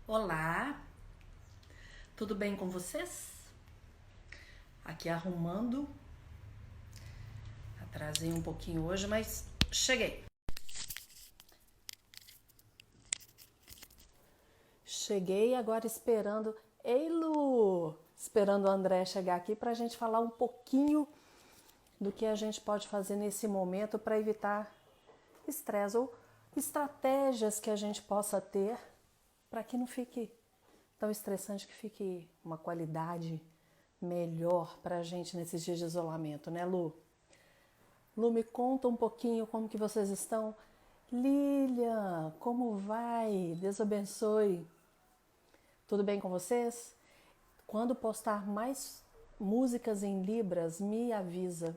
Olá, tudo bem com vocês? Aqui arrumando, atrasei um pouquinho hoje, mas cheguei. Cheguei agora esperando, ei Lu, esperando o André chegar aqui para a gente falar um pouquinho do que a gente pode fazer nesse momento para evitar estresse ou estratégias que a gente possa ter para que não fique tão estressante, que fique uma qualidade melhor para a gente nesses dias de isolamento, né, Lu? Lu, me conta um pouquinho como que vocês estão. Lilian, como vai? Deus abençoe. Tudo bem com vocês? Quando postar mais músicas em Libras, me avisa.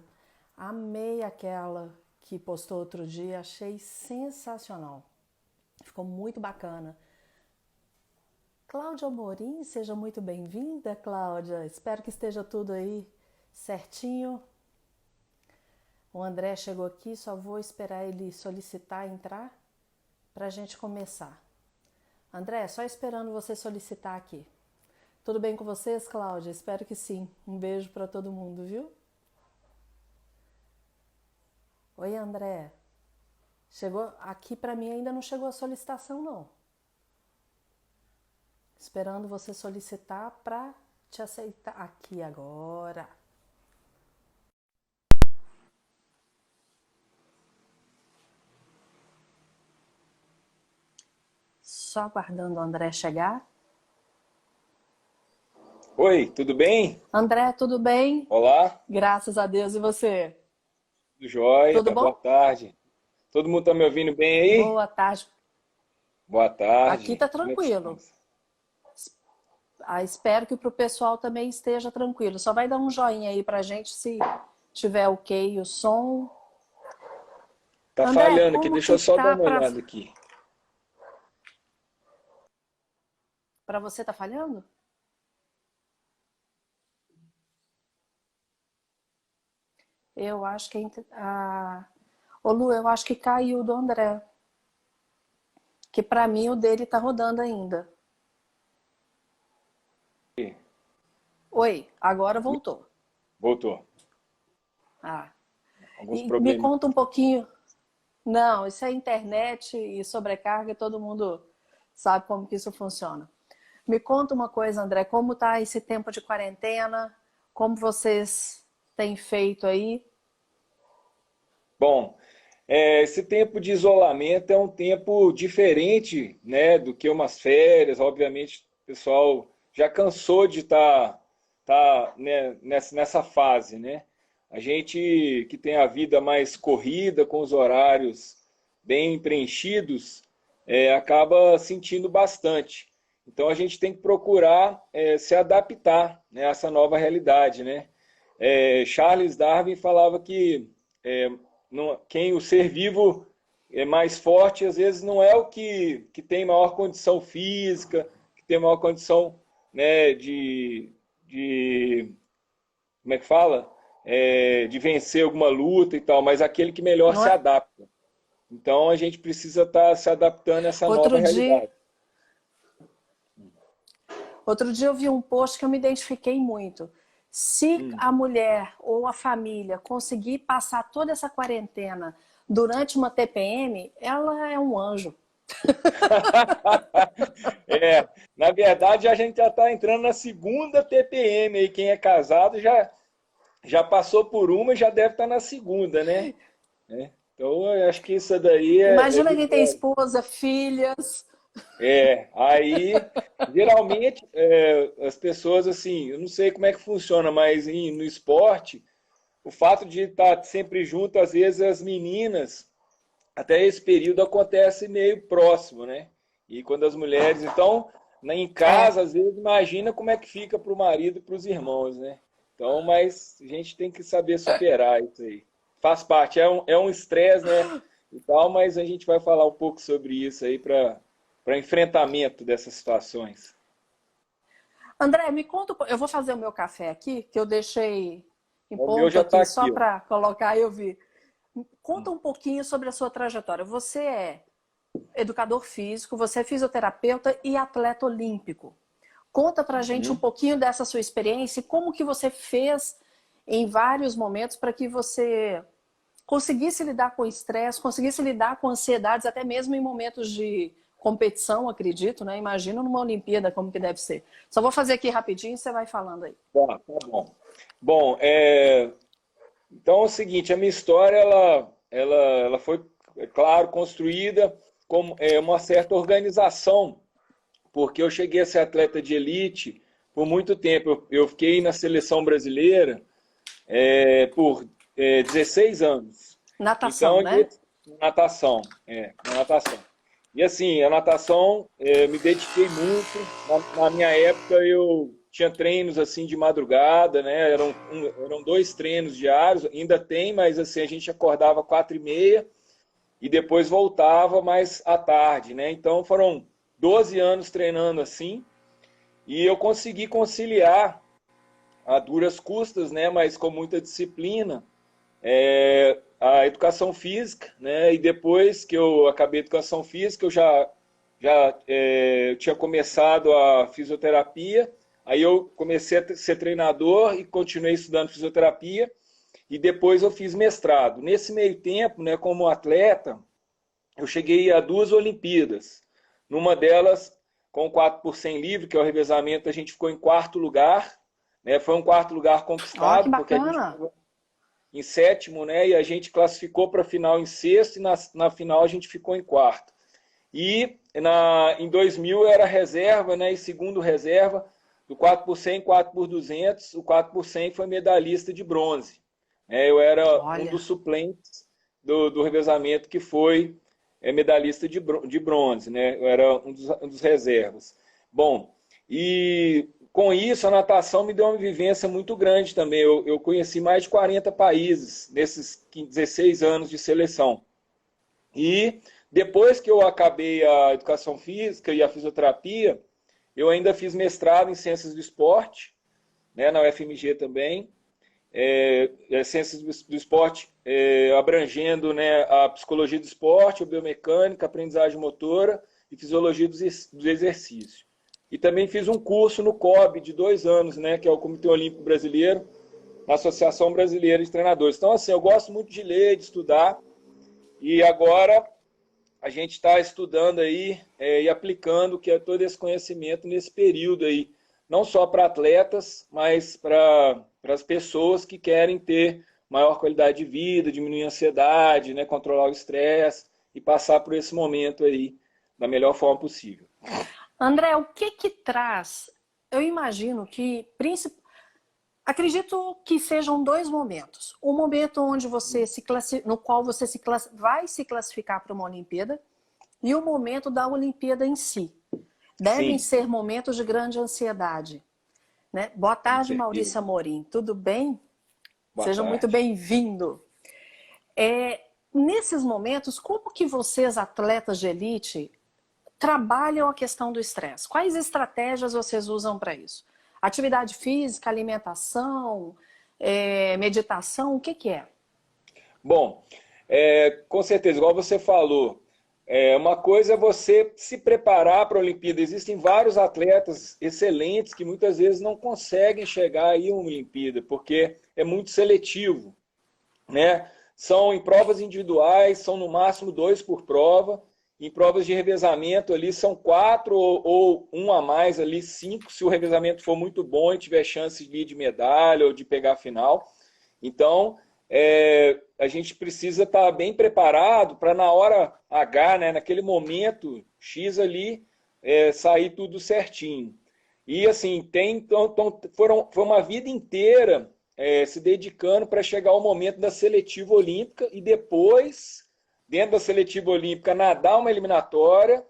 Amei aquela que postou outro dia, achei sensacional. Ficou muito bacana. Cláudia Amorim, seja muito bem-vinda, Cláudia. Espero que esteja tudo aí certinho. O André chegou aqui, só vou esperar ele solicitar entrar para a gente começar. André, só esperando você solicitar aqui. Tudo bem com vocês, Cláudia? Espero que sim. Um beijo para todo mundo, viu? Oi, André. Chegou aqui para mim, ainda não chegou a solicitação, não. Esperando você solicitar para te aceitar aqui agora. Só aguardando o André chegar. Oi, tudo bem? André, tudo bem? Olá, Graças a Deus. E você? tudo jóia, Tudo boa bom? tarde. Todo mundo tá me ouvindo bem aí? Boa tarde. Boa Aqui tarde. tá Como é que tranquilo. estamos? Espero que para o pessoal também esteja tranquilo. Só vai dar um joinha aí pra gente se tiver ok o som. Tá André, falhando aqui, como deixa eu que só dar tá uma olhada aqui. para você tá falhando? Eu acho que Ô Lu, eu acho que caiu do André, que para mim o dele tá rodando ainda. Oi, agora voltou. Voltou. Ah, Alguns e me problemas. conta um pouquinho. Não, isso é internet e sobrecarga, todo mundo sabe como que isso funciona. Me conta uma coisa, André, como tá esse tempo de quarentena? Como vocês têm feito aí? Bom, esse tempo de isolamento é um tempo diferente, né, do que umas férias. Obviamente, o pessoal já cansou de estar, né, nessa fase, né? A gente que tem a vida mais corrida, com os horários bem preenchidos, acaba sentindo bastante. Então a gente tem que procurar se adaptar, né, a essa nova realidade, né? Charles Darwin falava que é, quem o ser vivo é mais forte, às vezes não é o que tem maior condição física, que tem maior condição, né, de como é que fala? De vencer alguma luta e tal, mas aquele que melhor Não se é? adapta. Então a gente precisa estar se adaptando a essa nova Outro dia, realidade. outro dia eu vi um post que eu me identifiquei muito. Se Hum. a mulher ou a família conseguir passar toda essa quarentena durante uma TPM, ela é um anjo. Na verdade, a gente já está entrando na segunda TPM aí. Quem é casado já passou por uma e já deve estar na segunda, né? Então, eu acho que isso daí é Imagina quem tem vitória. esposa, filhas. Aí, geralmente, as pessoas, assim, eu não sei como é que funciona, mas no esporte, o fato de estar sempre junto, às vezes as meninas, até esse período acontece meio próximo, né? E quando as mulheres, então, em É, casa, às vezes, imagina como é que fica para o marido e para os irmãos, né? Então, mas a gente tem que saber superar isso aí. Faz parte, é um estresse, né? E tal, mas a gente vai falar um pouco sobre isso aí para enfrentamento dessas situações. André, me conta, eu vou fazer o meu café aqui, que eu deixei em O meu ponto já está aqui só aqui, ó. para colocar e eu vi. Conta um pouquinho sobre a sua trajetória. Você é educador físico, você é fisioterapeuta e atleta olímpico. Conta pra gente um pouquinho dessa sua experiência e como que você fez em vários momentos para que você conseguisse lidar com o estresse, conseguisse lidar com ansiedades, até mesmo em momentos de competição, acredito, né? Imagino numa Olimpíada como que deve ser. Só vou fazer aqui rapidinho e você vai falando aí. Tá bom. Bom, então é o seguinte, a minha história, ela foi, é claro, construída com uma certa organização, porque eu cheguei a ser atleta de elite por muito tempo. Eu fiquei na seleção brasileira por 16 anos. Natação, Então, né? na natação. E assim, a natação, me dediquei muito. Na minha época, eu tinha treinos assim de madrugada, né? Eram 2 treinos diários, ainda tem, mas assim, a gente acordava 4h30 e depois voltava mais à tarde, né? Então foram 12 anos treinando assim, e eu consegui conciliar a duras custas, né? Mas com muita disciplina, a educação física, né? E depois que eu acabei a educação física, eu tinha começado a fisioterapia, aí eu comecei a ser treinador e continuei estudando fisioterapia, e depois eu fiz mestrado. Nesse meio tempo, né, como atleta, eu cheguei a 2 Olimpíadas. Numa delas, com o 4 por 100 livre, que é o revezamento, a gente ficou em quarto lugar, né? Foi um quarto lugar Ó, que conquistado, porque a gente bacana! estava em sétimo, né? E a gente classificou para a final em sexto, e na final a gente ficou em quarto. E em 2000 eu era reserva, né? E segundo reserva, do 4 por 100, 4 por 200, o 4 por 100 foi medalhista de bronze. Eu era um dos Olha, suplentes do revezamento que foi medalhista de bronze, né? Eu era um dos reservas. Bom, e com isso a natação me deu uma vivência muito grande também. Eu conheci mais de 40 países nesses 16 anos de seleção. E depois que eu acabei a educação física e a fisioterapia, eu ainda fiz mestrado em ciências do esporte, né, na UFMG também, ciências do esporte, abrangendo, né, a psicologia do esporte, a biomecânica, a aprendizagem motora e fisiologia do exercício. E também fiz um curso no COB de 2 anos, né, que é o Comitê Olímpico Brasileiro, na Associação Brasileira de Treinadores. Então, assim, eu gosto muito de ler, de estudar, e agora a gente está estudando aí e aplicando que é todo esse conhecimento nesse período aí, não só para atletas, mas para as pessoas que querem ter maior qualidade de vida, diminuir a ansiedade, né, controlar o estresse e passar por esse momento aí da melhor forma possível. André, o que que traz? Eu imagino que, acredito que sejam dois momentos. Um momento onde você no qual você vai se classificar para uma Olimpíada e o momento da Olimpíada em si. Devem Sim, ser momentos de grande ansiedade, né? Boa com tarde, certeza. Maurício Amorim. Tudo bem? Boa Seja muito tarde. bem-vindo. Nesses momentos, como que vocês, atletas de elite, trabalham a questão do estresse? Quais estratégias vocês usam para isso? Atividade física, alimentação, meditação, o que que é? Bom, com certeza, igual você falou, uma coisa é você se preparar para a Olimpíada. Existem vários atletas excelentes que muitas vezes não conseguem chegar aí a uma Olimpíada, porque é muito seletivo, né? São em provas individuais, são no máximo 2 por prova. Em provas de revezamento ali são 4 ou um a mais ali, 5, se o revezamento for muito bom e tiver chance de medalha ou de pegar a final. Então, a gente precisa estar bem preparado para na hora H, né, naquele momento X ali, sair tudo certinho. E assim, foi uma vida inteira se dedicando para chegar ao momento da seletiva olímpica e depois, dentro da seletiva olímpica, nadar uma eliminatória,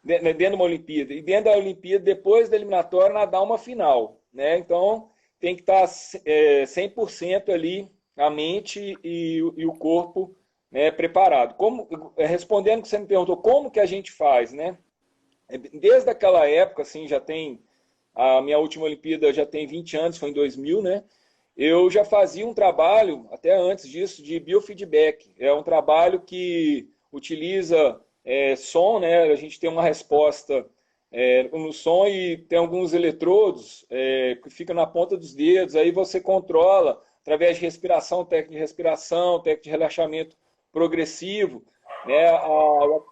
dentro de uma Olimpíada, e dentro da Olimpíada, depois da eliminatória, nadar uma final, né? Então, tem que estar 100% ali a mente e o corpo, né, preparado. Respondendo o que você me perguntou, como que a gente faz, né? Desde aquela época, assim, a minha última Olimpíada já tem 20 anos, foi em 2000, né? Eu já fazia um trabalho, até antes disso, de biofeedback. É um trabalho que utiliza som, né? A gente tem uma resposta no som e tem alguns eletrodos que ficam na ponta dos dedos, aí você controla através de respiração, técnica de respiração, técnica de relaxamento progressivo, né,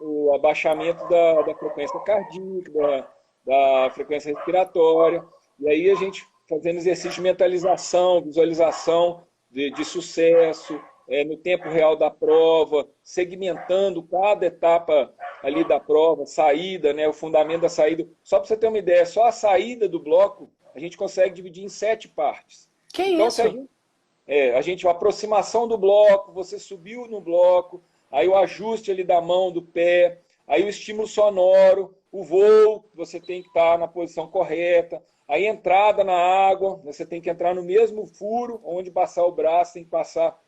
o abaixamento da frequência cardíaca, da frequência respiratória, e aí a gente fazendo exercício de mentalização, visualização de sucesso, no tempo real da prova, segmentando cada etapa ali da prova, saída, né, o fundamento da saída. Só para você ter uma ideia, só a saída do bloco a gente consegue dividir em 7 partes. Que então, isso? a aproximação do bloco, você subiu no bloco, aí o ajuste ali da mão, do pé, aí o estímulo sonoro, o voo, você tem que estar na posição correta, aí a entrada na água, você tem que entrar no mesmo furo, onde passar o braço, tem que passar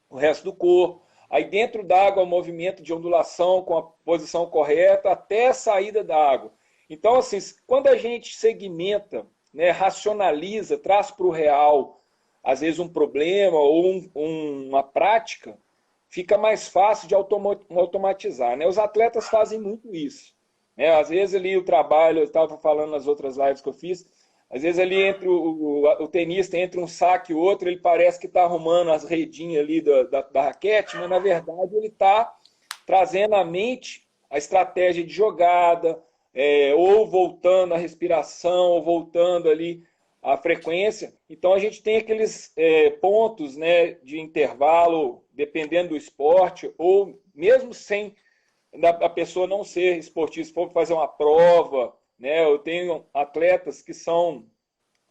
o resto do corpo. Aí dentro d'água, o movimento de ondulação com a posição correta até a saída da água. Então, assim, quando a gente segmenta, né, racionaliza, traz para o real, às vezes um problema ou uma prática, fica mais fácil de automatizar. Né? Os atletas fazem muito isso. Né? Às vezes ali o trabalho, eu estava falando nas outras lives que eu fiz, às vezes ali entre o tenista, entre um saque e outro, ele parece que está arrumando as redinhas ali da raquete, mas na verdade ele está trazendo à mente a estratégia de jogada, ou voltando a respiração, ou voltando ali a frequência. Então a gente tem aqueles pontos, né, de intervalo, dependendo do esporte, ou mesmo sem a pessoa não ser esportista, se for fazer uma prova, né, eu tenho atletas que são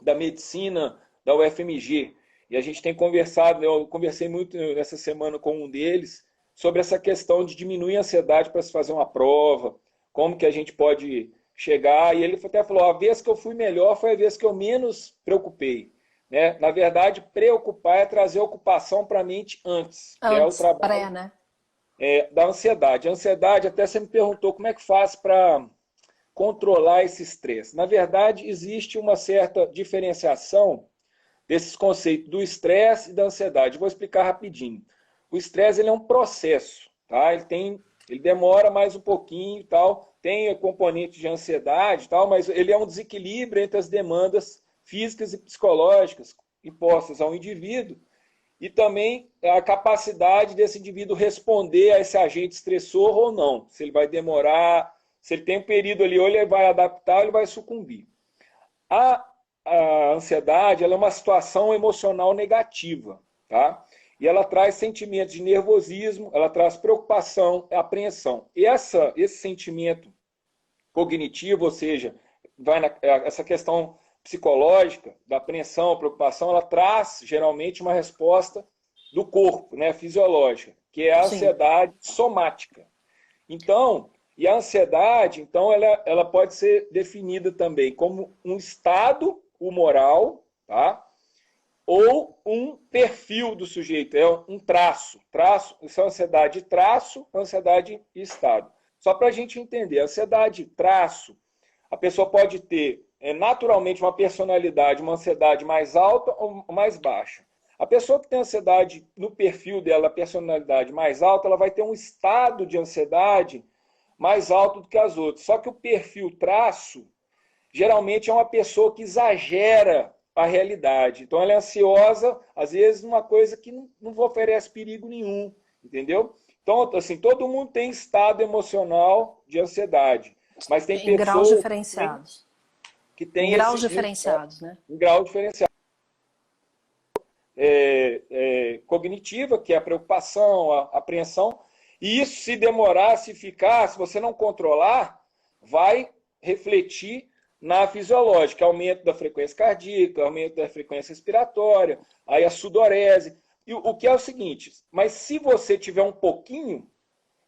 da medicina da UFMG, e a gente tem conversado, eu conversei muito essa semana com um deles, sobre essa questão de diminuir a ansiedade para se fazer uma prova, como que a gente pode chegar, e ele até falou, a vez que eu fui melhor foi a vez que eu menos preocupei. Né? Na verdade, preocupar é trazer ocupação para a mente antes, que é o trabalho né? Da ansiedade. A ansiedade, até você me perguntou como é que faz para controlar esse estresse. Na verdade, existe uma certa diferenciação desses conceitos do estresse e da ansiedade. Vou explicar rapidinho. O estresse ele é um processo, tá? Ele demora mais um pouquinho e tal, tem o componente de ansiedade e tal, mas ele é um desequilíbrio entre as demandas físicas e psicológicas impostas ao indivíduo e também a capacidade desse indivíduo responder a esse agente estressor ou não. Se ele vai demorar, se ele tem um período ali, ou ele vai adaptar ou ele vai sucumbir. A ansiedade ela é uma situação emocional negativa, tá? E ela traz sentimentos de nervosismo, ela traz preocupação, apreensão. E esse sentimento cognitivo, ou seja, essa questão psicológica, da apreensão, preocupação, ela traz geralmente uma resposta do corpo, né, fisiológica, que é a ansiedade somática. Então, e a ansiedade, então, ela pode ser definida também como um estado humoral, tá? Ou um perfil do sujeito, é um traço. Isso é ansiedade traço, ansiedade e estado. Só para a gente entender, ansiedade traço, a pessoa pode ter naturalmente uma personalidade, uma ansiedade mais alta ou mais baixa. A pessoa que tem ansiedade no perfil dela, a personalidade mais alta, ela vai ter um estado de ansiedade mais alto do que as outras. Só que o perfil traço, geralmente é uma pessoa que exagera a realidade. Então ela é ansiosa, às vezes, numa coisa que não oferece perigo nenhum, entendeu? Então, assim, todo mundo tem estado emocional de ansiedade, mas tem em graus pessoas diferenciados. que têm Em graus diferenciados, né? em grau diferenciado. Cognitiva, que é a preocupação, a apreensão, e isso se demorar, se ficar, se você não controlar, vai refletir na fisiológica, aumento da frequência cardíaca, aumento da frequência respiratória, aí a sudorese. E o que é o seguinte, mas se você tiver um pouquinho,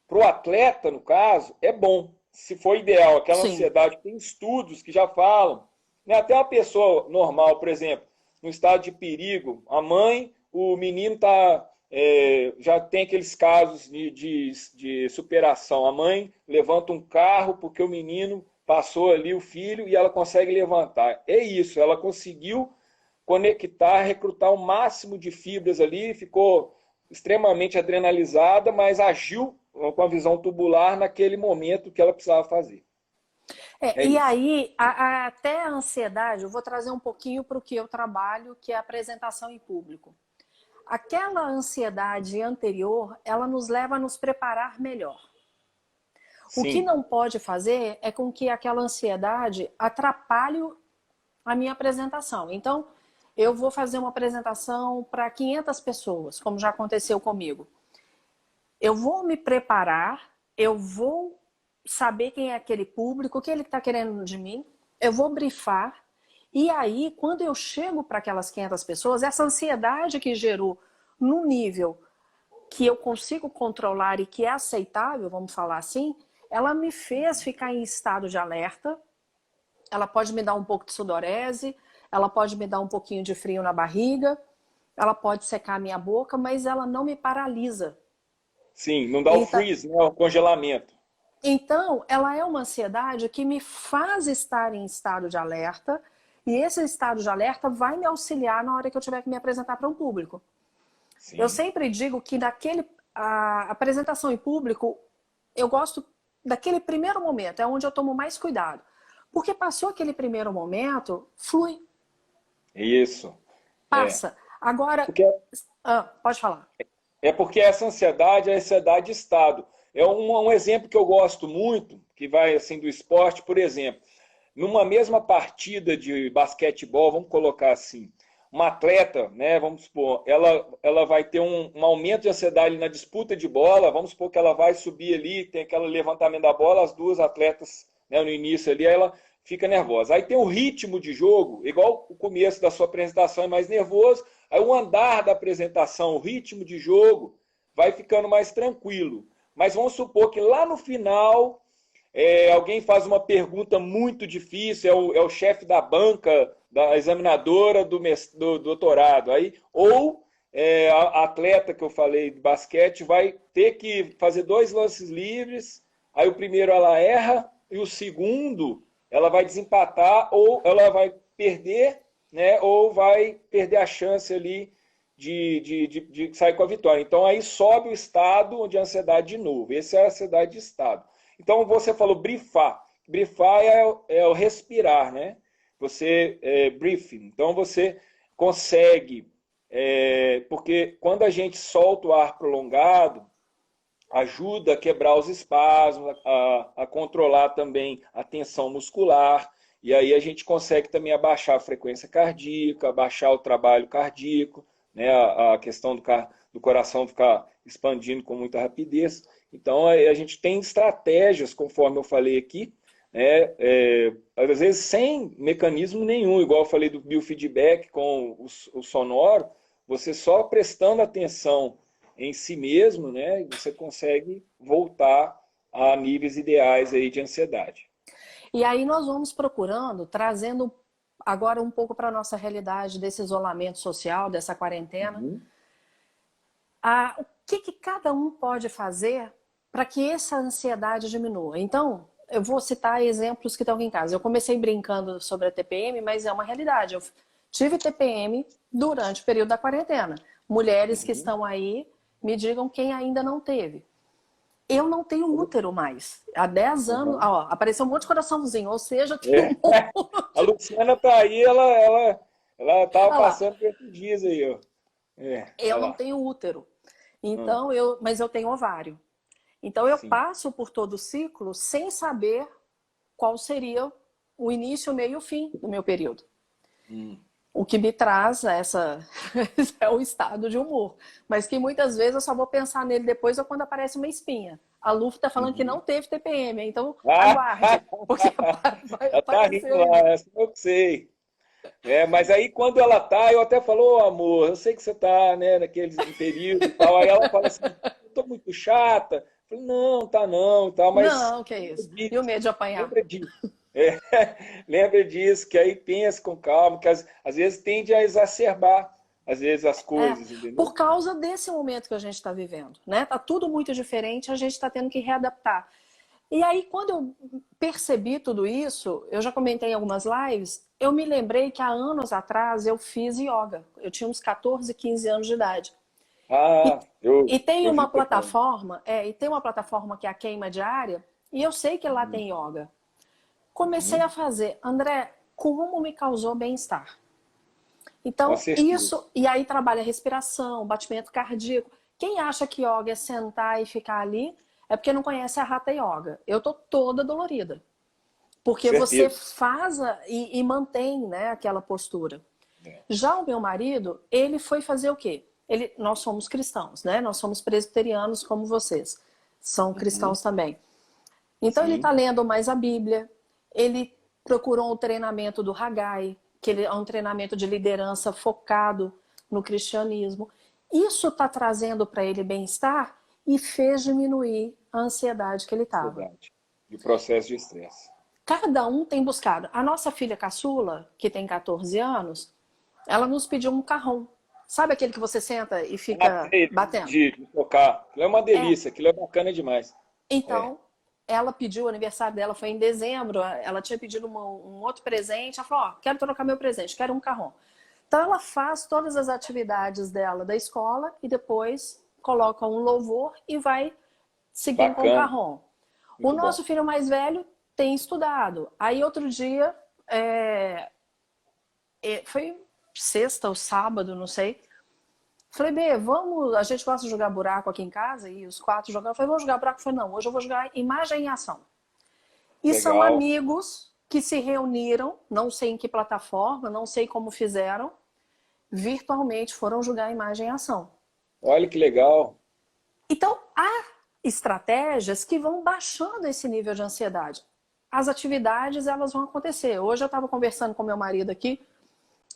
para o atleta, no caso, é bom. Se for ideal, aquela ansiedade, tem estudos que já falam, né? Até uma pessoa normal, por exemplo, no estado de perigo, a mãe, o menino já tem aqueles casos de superação. A mãe levanta um carro porque o menino passou ali, o filho, e ela consegue levantar. É isso, ela conseguiu conectar, recrutar o máximo de fibras ali, ficou extremamente adrenalizada, mas agiu com a visão tubular naquele momento que ela precisava fazer. É E isso. aí, até a ansiedade, eu vou trazer um pouquinho para o que eu trabalho, que é a apresentação em público. Aquela ansiedade anterior, ela nos leva a nos preparar melhor. O que Sim, não pode fazer é com que aquela ansiedade atrapalhe a minha apresentação. Então, eu vou fazer uma apresentação para 500 pessoas, como já aconteceu comigo. Eu vou me preparar, eu vou saber quem é aquele público, o que ele está querendo de mim, eu vou brifar, e aí, quando eu chego para aquelas 500 pessoas, essa ansiedade que gerou no nível que eu consigo controlar e que é aceitável, vamos falar assim, ela me fez ficar em estado de alerta, ela pode me dar um pouco de sudorese, ela pode me dar um pouquinho de frio na barriga, ela pode secar a minha boca, mas ela não me paralisa. sim, não dá o Então, freeze, né, o congelamento. então, ela é uma ansiedade que me faz estar em estado de alerta, e esse estado de alerta vai me auxiliar na hora que eu tiver que me apresentar para um público. Eu Sim, sempre digo que a apresentação em público, eu gosto daquele primeiro momento, é onde eu tomo mais cuidado. Porque passou aquele primeiro momento, flui, isso. É. passa. Agora, Porque pode falar. É porque essa ansiedade é a ansiedade de estado. É um exemplo que eu gosto muito, que vai assim do esporte, por exemplo, numa mesma partida de basquetebol, vamos colocar assim, uma atleta, né, vamos supor, ela vai ter um aumento de ansiedade na disputa de bola, vamos supor que ela vai subir ali, tem aquele levantamento da bola, as duas atletas, né, no início ali, aí ela fica nervosa. Aí tem o ritmo de jogo, igual o começo da sua apresentação é mais nervoso, aí o andar da apresentação, o ritmo de jogo vai ficando mais tranquilo. Mas vamos supor que lá no final alguém faz uma pergunta muito difícil, é o chefe da banca, da examinadora do doutorado. Aí, ou a atleta que eu falei de basquete vai ter que fazer 2 lances livres, aí o primeiro ela erra, e o segundo ela vai desempatar, ou ela vai perder, né, ou vai perder a chance ali de sair com a vitória. Então aí sobe o estado de ansiedade de novo. Essa é a ansiedade de estado. Então você falou brifar. Brifar é o respirar, né? Você briefing. Então você consegue, porque quando a gente solta o ar prolongado, ajuda a quebrar os espasmos, a controlar também a tensão muscular, e aí a gente consegue também abaixar a frequência cardíaca, abaixar o trabalho cardíaco, né, a questão do coração ficar expandindo com muita rapidez. Então a gente tem estratégias, conforme eu falei aqui, né, às vezes sem mecanismo nenhum, igual eu falei do biofeedback com o sonoro, você só prestando atenção em si mesmo, né, você consegue voltar a níveis ideais aí de ansiedade. E aí nós vamos procurando, trazendo agora um pouco para a nossa realidade desse isolamento social, dessa quarentena, Uhum. o que cada um pode fazer para que essa ansiedade diminua. Então, eu vou citar exemplos que estão aqui em casa. Eu comecei brincando sobre a TPM, mas é uma realidade. Eu tive TPM durante o período da quarentena. Mulheres que Uhum. estão aí, me digam quem ainda não teve. Eu não tenho útero mais. Há 10 anos, Uhum. ó, apareceu um monte de coraçãozinho, ou seja, tem um A monte. Luciana tá aí, ela tava Olha lá, passando por esses dias aí, ó. eu Olha não lá. tenho útero. Hum, Então, mas eu tenho ovário. Então, eu sim. passo por todo o ciclo sem saber qual seria o início, o meio e o fim do meu período. Hum. O que me traz essa é o estado de humor. Mas que muitas vezes eu só vou pensar nele depois ou quando aparece uma espinha. A Lu está falando que não Uhum. teve TPM, então Ah, aguarde, porque vai ela tá aparecer rindo lá, ainda. essa eu sei. Mas aí quando ela tá, eu até falo, ô amor, eu sei que você tá, né, naquele período e tal. Aí ela fala assim, eu tô muito chata. Eu falei, não, tá não, e tal, mas Não, que é lembra isso. E o disso, medo de apanhar? lembra disso. É, lembra disso, que aí pensa com calma, que às vezes tende a exacerbar, às vezes, as É, coisas, entendeu? por causa desse momento que a gente está vivendo, né? Tá tudo muito diferente, a gente está tendo que readaptar. E aí, quando eu percebi tudo isso, eu já comentei em algumas lives, eu me lembrei que há anos atrás eu fiz yoga. Eu tinha uns 14, 15 anos de idade. Ah, E tem eu vi uma também. plataforma, e tem uma plataforma que é a Queima Diária, e eu sei que lá Uhum, tem yoga. Comecei a uhum, fazer. André, como me causou bem-estar? com Então, certeza. isso, e aí trabalha respiração, batimento cardíaco. Quem acha que yoga é sentar e ficar ali, é porque não conhece a Hatha Yoga. Eu tô toda dolorida. Porque você Certeza. faz e mantém, né, aquela postura. É. Já o meu marido, ele foi fazer o quê? Nós somos cristãos, né? Nós somos presbiterianos como vocês. São Uhum, cristãos também. Então ele está sim, lendo mais a Bíblia, ele procurou o treinamento do Haggai, que é um treinamento de liderança focado no cristianismo. Isso está trazendo para ele bem-estar e fez diminuir a ansiedade que ele estava. verdade. E o processo de estresse. Cada um tem buscado. A nossa filha caçula, que tem 14 anos, ela nos pediu um carrão. Sabe aquele que você senta e Ah, fica sei, batendo? de tocar. Aquilo é uma É. delícia, aquilo é bacana demais. É, Então, ela pediu, o aniversário dela foi em dezembro, ela tinha pedido um outro presente, ela falou, ó, quero trocar meu presente, quero um carrão. Então ela faz todas as atividades dela da escola e depois coloca um louvor e vai seguindo com o bacana, carrão. O muito bom. nosso filho mais velho tem estudado. Aí outro dia, foi sexta ou sábado, não sei. Falei, B, vamos. A gente gosta de jogar buraco aqui em casa e os quatro jogando. Falei, vamos jogar buraco? Falei, não, hoje eu vou jogar imagem em ação. E são Legal. amigos que se reuniram, não sei em que plataforma, não sei como fizeram, virtualmente foram jogar imagem em ação. Olha que legal. Então, há estratégias que vão baixando esse nível de ansiedade. As atividades, elas vão acontecer. Hoje eu estava conversando com meu marido aqui,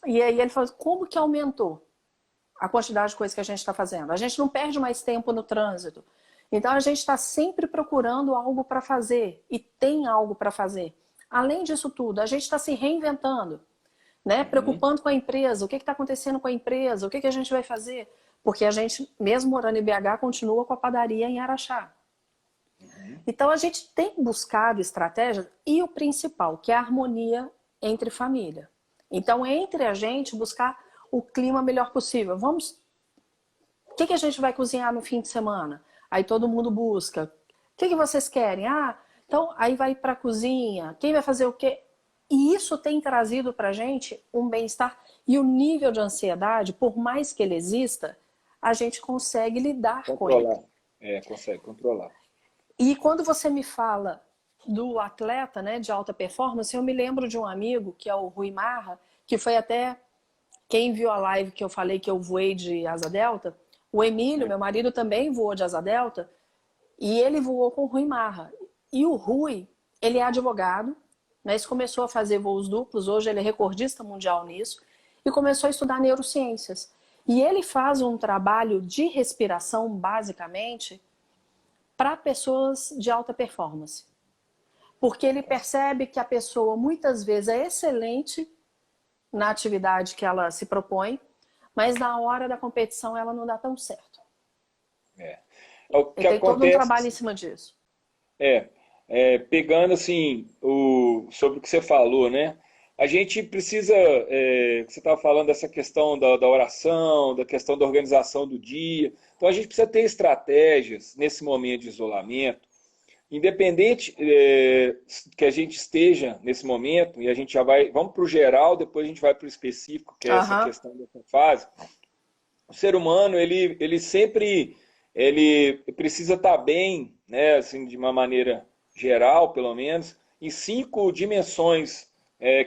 e aí ele falou, como que aumentou a quantidade de coisas que a gente está fazendo? A gente não perde mais tempo no trânsito. Então a gente está sempre procurando algo para fazer e tem algo para fazer. Além disso tudo, a gente está se reinventando, né? Uhum. Preocupando com a empresa, o que está acontecendo com a empresa, o que a gente vai fazer. Porque a gente, mesmo morando em BH, continua com a padaria em Araxá. Uhum. Então a gente tem buscado estratégias e o principal, que é a harmonia entre família. Então, entre a gente, buscar o clima melhor possível. Vamos. O que a gente vai cozinhar no fim de semana? Aí todo mundo busca. O que vocês querem? Ah, então aí vai para a cozinha. Quem vai fazer o quê? E isso tem trazido para a gente um bem-estar. E o nível de ansiedade, por mais que ele exista, a gente consegue lidar com ele. Controlar. É, consegue controlar. E quando você me fala do atleta, né, de alta performance, eu me lembro de um amigo, que é o Rui Marra, que foi até quem viu a live que eu falei que eu voei de asa delta. O Emílio, É. meu marido, também voou de asa delta e ele voou com o Rui Marra. E o Rui, ele é advogado, mas começou a fazer voos duplos, hoje ele é recordista mundial nisso, e começou a estudar neurociências. E ele faz um trabalho de respiração, basicamente, para pessoas de alta performance. Porque ele percebe que a pessoa muitas vezes é excelente na atividade que ela se propõe, mas na hora da competição ela não dá tão certo. É. O Ele que tem todo um acontece trabalho em cima disso. é, pegando assim sobre o que você falou, né? A gente precisa, você estava falando dessa questão da oração, da questão da organização do dia. Então a gente precisa ter estratégias nesse momento de isolamento, independente que a gente esteja nesse momento, e a gente já vamos para o geral, depois a gente vai para o específico, que é essa Aham. questão dessa fase. O ser humano, ele sempre ele precisa estar bem, né, assim, de uma maneira geral, pelo menos, em 5 dimensões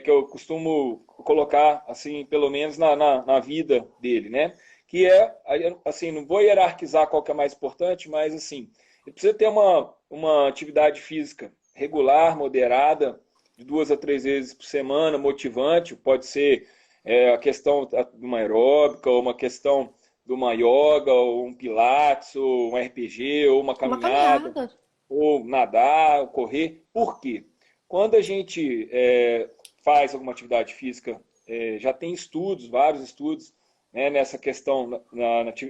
que eu costumo colocar, assim, pelo menos na vida dele, né? Que é, assim, não vou hierarquizar qual que é mais importante, mas, assim, ele precisa ter uma atividade física regular, moderada, de 2 a 3 vezes por semana, motivante, pode ser a questão de uma aeróbica, ou uma questão de uma yoga, ou um pilates, ou um RPG, ou uma Uma caminhada, caminhada. ou nadar, ou correr. Por quê? Quando a gente faz alguma atividade física, já tem estudos, vários estudos, né, nessa questão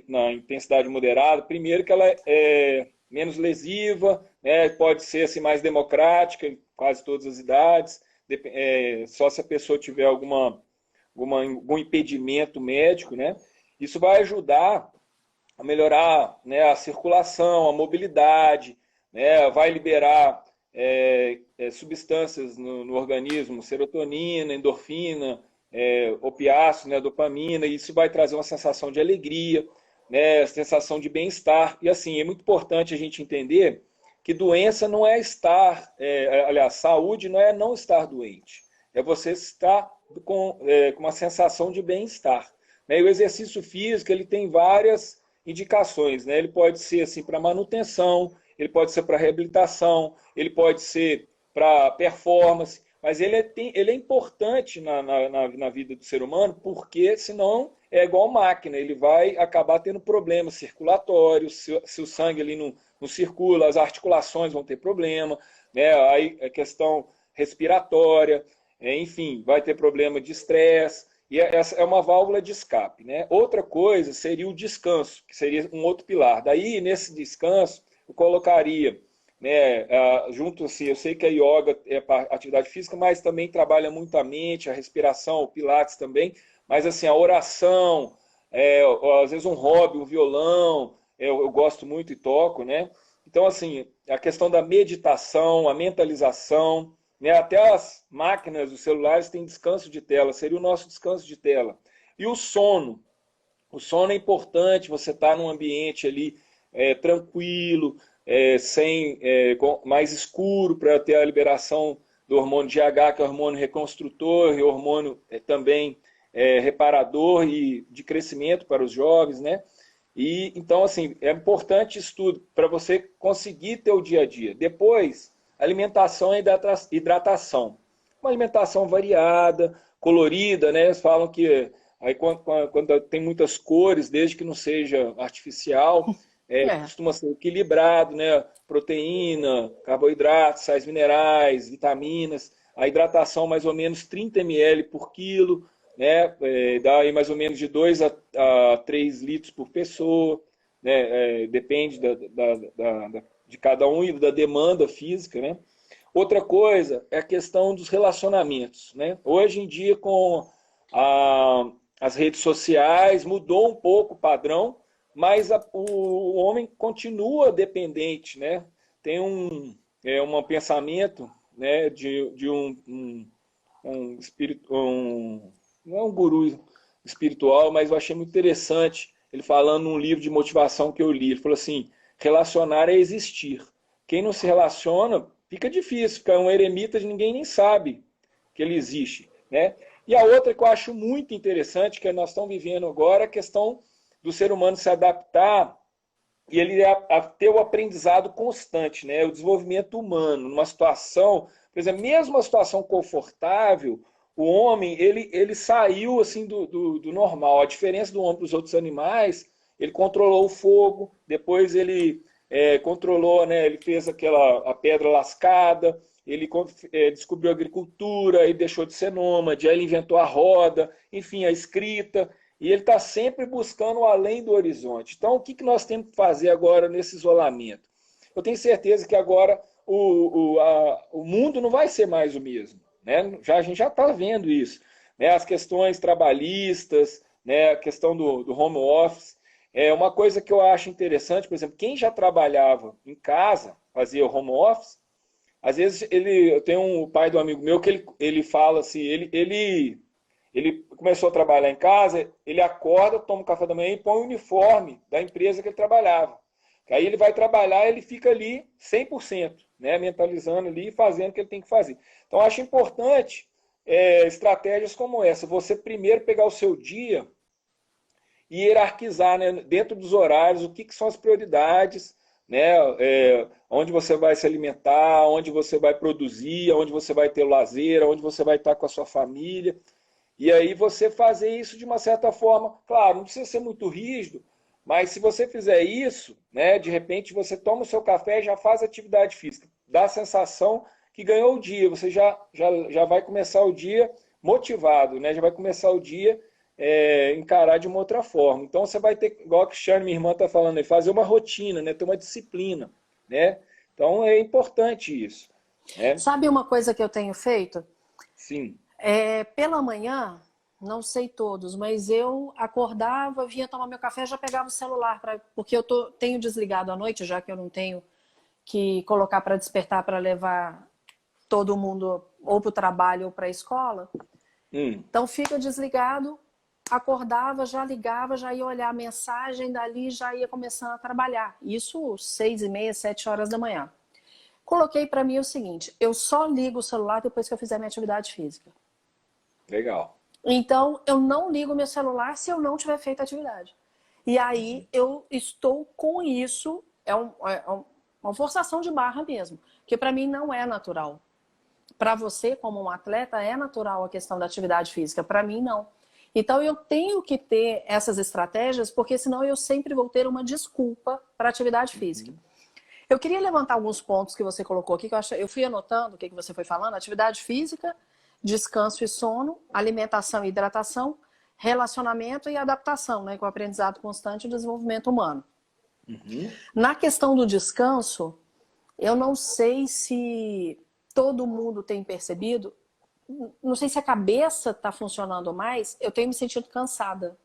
na intensidade moderada. Primeiro que ela é menos lesiva, né, pode ser assim, mais democrática em quase todas as idades, só se a pessoa tiver algum impedimento médico, né? Isso vai ajudar melhorar, né, a circulação, a mobilidade, né, vai liberar substâncias no organismo, serotonina, endorfina, opiáceos, né, dopamina, e isso vai trazer uma sensação de alegria, né, sensação de bem-estar. E assim, é muito importante a gente entender que doença não é estar, aliás, saúde não é não estar doente, é você estar com uma sensação de bem-estar. Né? E o exercício físico ele tem várias indicações, né? Ele pode ser assim para manutenção, ele pode ser para reabilitação, ele pode ser para performance, mas ele é importante na vida do ser humano, porque senão é igual máquina, ele vai acabar tendo problemas circulatórios, se o sangue ali não circula, as articulações vão ter problema, né? Aí a questão respiratória, enfim, vai ter problema de estresse, e essa é uma válvula de escape. Né? Outra coisa seria o descanso, que seria um outro pilar. Daí, nesse descanso, eu colocaria, né, junto assim, eu sei que a yoga é atividade física, mas também trabalha muito a mente, a respiração, o pilates também, mas assim, a oração, às vezes um hobby, um violão, eu gosto muito e toco, né? Então, assim, a questão da meditação, a mentalização, né? Até as máquinas, os celulares têm descanso de tela, seria o nosso descanso de tela. E o sono. O sono é importante, você está num ambiente ali tranquilo, mais escuro para ter a liberação do hormônio GH, que é o hormônio reconstrutor, e hormônio também reparador e de crescimento para os jovens, né? E então, assim, é importante isso tudo para você conseguir ter o dia a dia. Depois, alimentação e hidratação. Uma alimentação variada, colorida, né? Eles falam que aí quando tem muitas cores, desde que não seja artificial, É. costuma ser equilibrado, né? Proteína, carboidratos, sais minerais, vitaminas. A hidratação mais ou menos 30 ml por quilo, né? Dá aí mais ou menos de 2 a 3 litros por pessoa, né? Depende de cada um e da demanda física, né? Outra coisa é a questão dos relacionamentos, né? Hoje em dia, com as redes sociais, mudou um pouco o padrão, mas o homem continua dependente, né? Tem um pensamento, né, de um espírito, não é um guru espiritual, mas eu achei muito interessante ele falando num livro de motivação que eu li. Ele falou assim: relacionar é existir. Quem não se relaciona, fica difícil, fica um eremita de ninguém nem sabe que ele existe. Né? E a outra que eu acho muito interessante, que nós estamos vivendo agora, é a questão do ser humano se adaptar e ele ter o aprendizado constante, né? O desenvolvimento humano, numa situação, por exemplo, mesmo uma situação confortável, o homem ele saiu assim do normal. A diferença do homem para os outros animais, ele controlou o fogo, depois ele controlou, né? Ele fez a pedra lascada, ele descobriu a agricultura, ele deixou de ser nômade, aí ele inventou a roda, enfim, a escrita. E ele está sempre buscando além do horizonte. Então, o que nós temos que fazer agora nesse isolamento? Eu tenho certeza que agora o mundo não vai ser mais o mesmo. Né? A gente já está vendo isso. Né? As questões trabalhistas, né? A questão do home office. É uma coisa que eu acho interessante, por exemplo, quem já trabalhava em casa, fazia home office, às vezes eu tenho o pai do amigo meu que ele fala assim, ele começou a trabalhar em casa, ele acorda, toma um café da manhã e põe o uniforme da empresa que ele trabalhava. Aí ele vai trabalhar, ele fica ali 100%, né, mentalizando ali e fazendo o que ele tem que fazer. Então, eu acho importante estratégias como essa. Você primeiro pegar o seu dia e hierarquizar, né, dentro dos horários o que são as prioridades, né, onde você vai se alimentar, onde você vai produzir, onde você vai ter o lazer, onde você vai estar com a sua família. E aí você fazer isso de uma certa forma, claro, não precisa ser muito rígido, mas se você fizer isso, né, de repente você toma o seu café e já faz atividade física, dá a sensação que ganhou o dia, você já vai começar o dia motivado, né, já vai começar o dia encarar de uma outra forma. Então você vai ter, igual a Cristiane, minha irmã está falando aí, fazer uma rotina, né, ter uma disciplina. Né? Então é importante isso. Né? Sabe uma coisa que eu tenho feito? Sim. Pela manhã, Não sei todos, mas eu acordava, vinha tomar meu café, já pegava o celular, porque tenho desligado à noite, já que eu não tenho que colocar para despertar para levar todo mundo ou para o trabalho ou para a escola. Então fica desligado, acordava, já ligava, já ia olhar a mensagem, dali já ia começando a trabalhar. Isso 6h30, 7 horas da manhã. Coloquei para mim o seguinte, eu só ligo o celular depois que eu fizer minha atividade física. Legal. Então, eu não ligo meu celular se eu não tiver feito atividade. E aí, eu estou com isso, uma forçação de barra mesmo, que para mim não é natural. Para você, como um atleta, é natural a questão da atividade física, para mim não. Então, eu tenho que ter essas estratégias, porque senão eu sempre vou ter uma desculpa para atividade física. Eu queria levantar alguns pontos que você colocou aqui, que eu fui anotando o que você foi falando. Atividade física, descanso e sono, alimentação e hidratação, relacionamento e adaptação, né, com o aprendizado constante e desenvolvimento humano. Na questão do descanso, eu não sei se todo mundo tem percebido, não sei se a cabeça está funcionando mais, eu tenho me sentido cansada.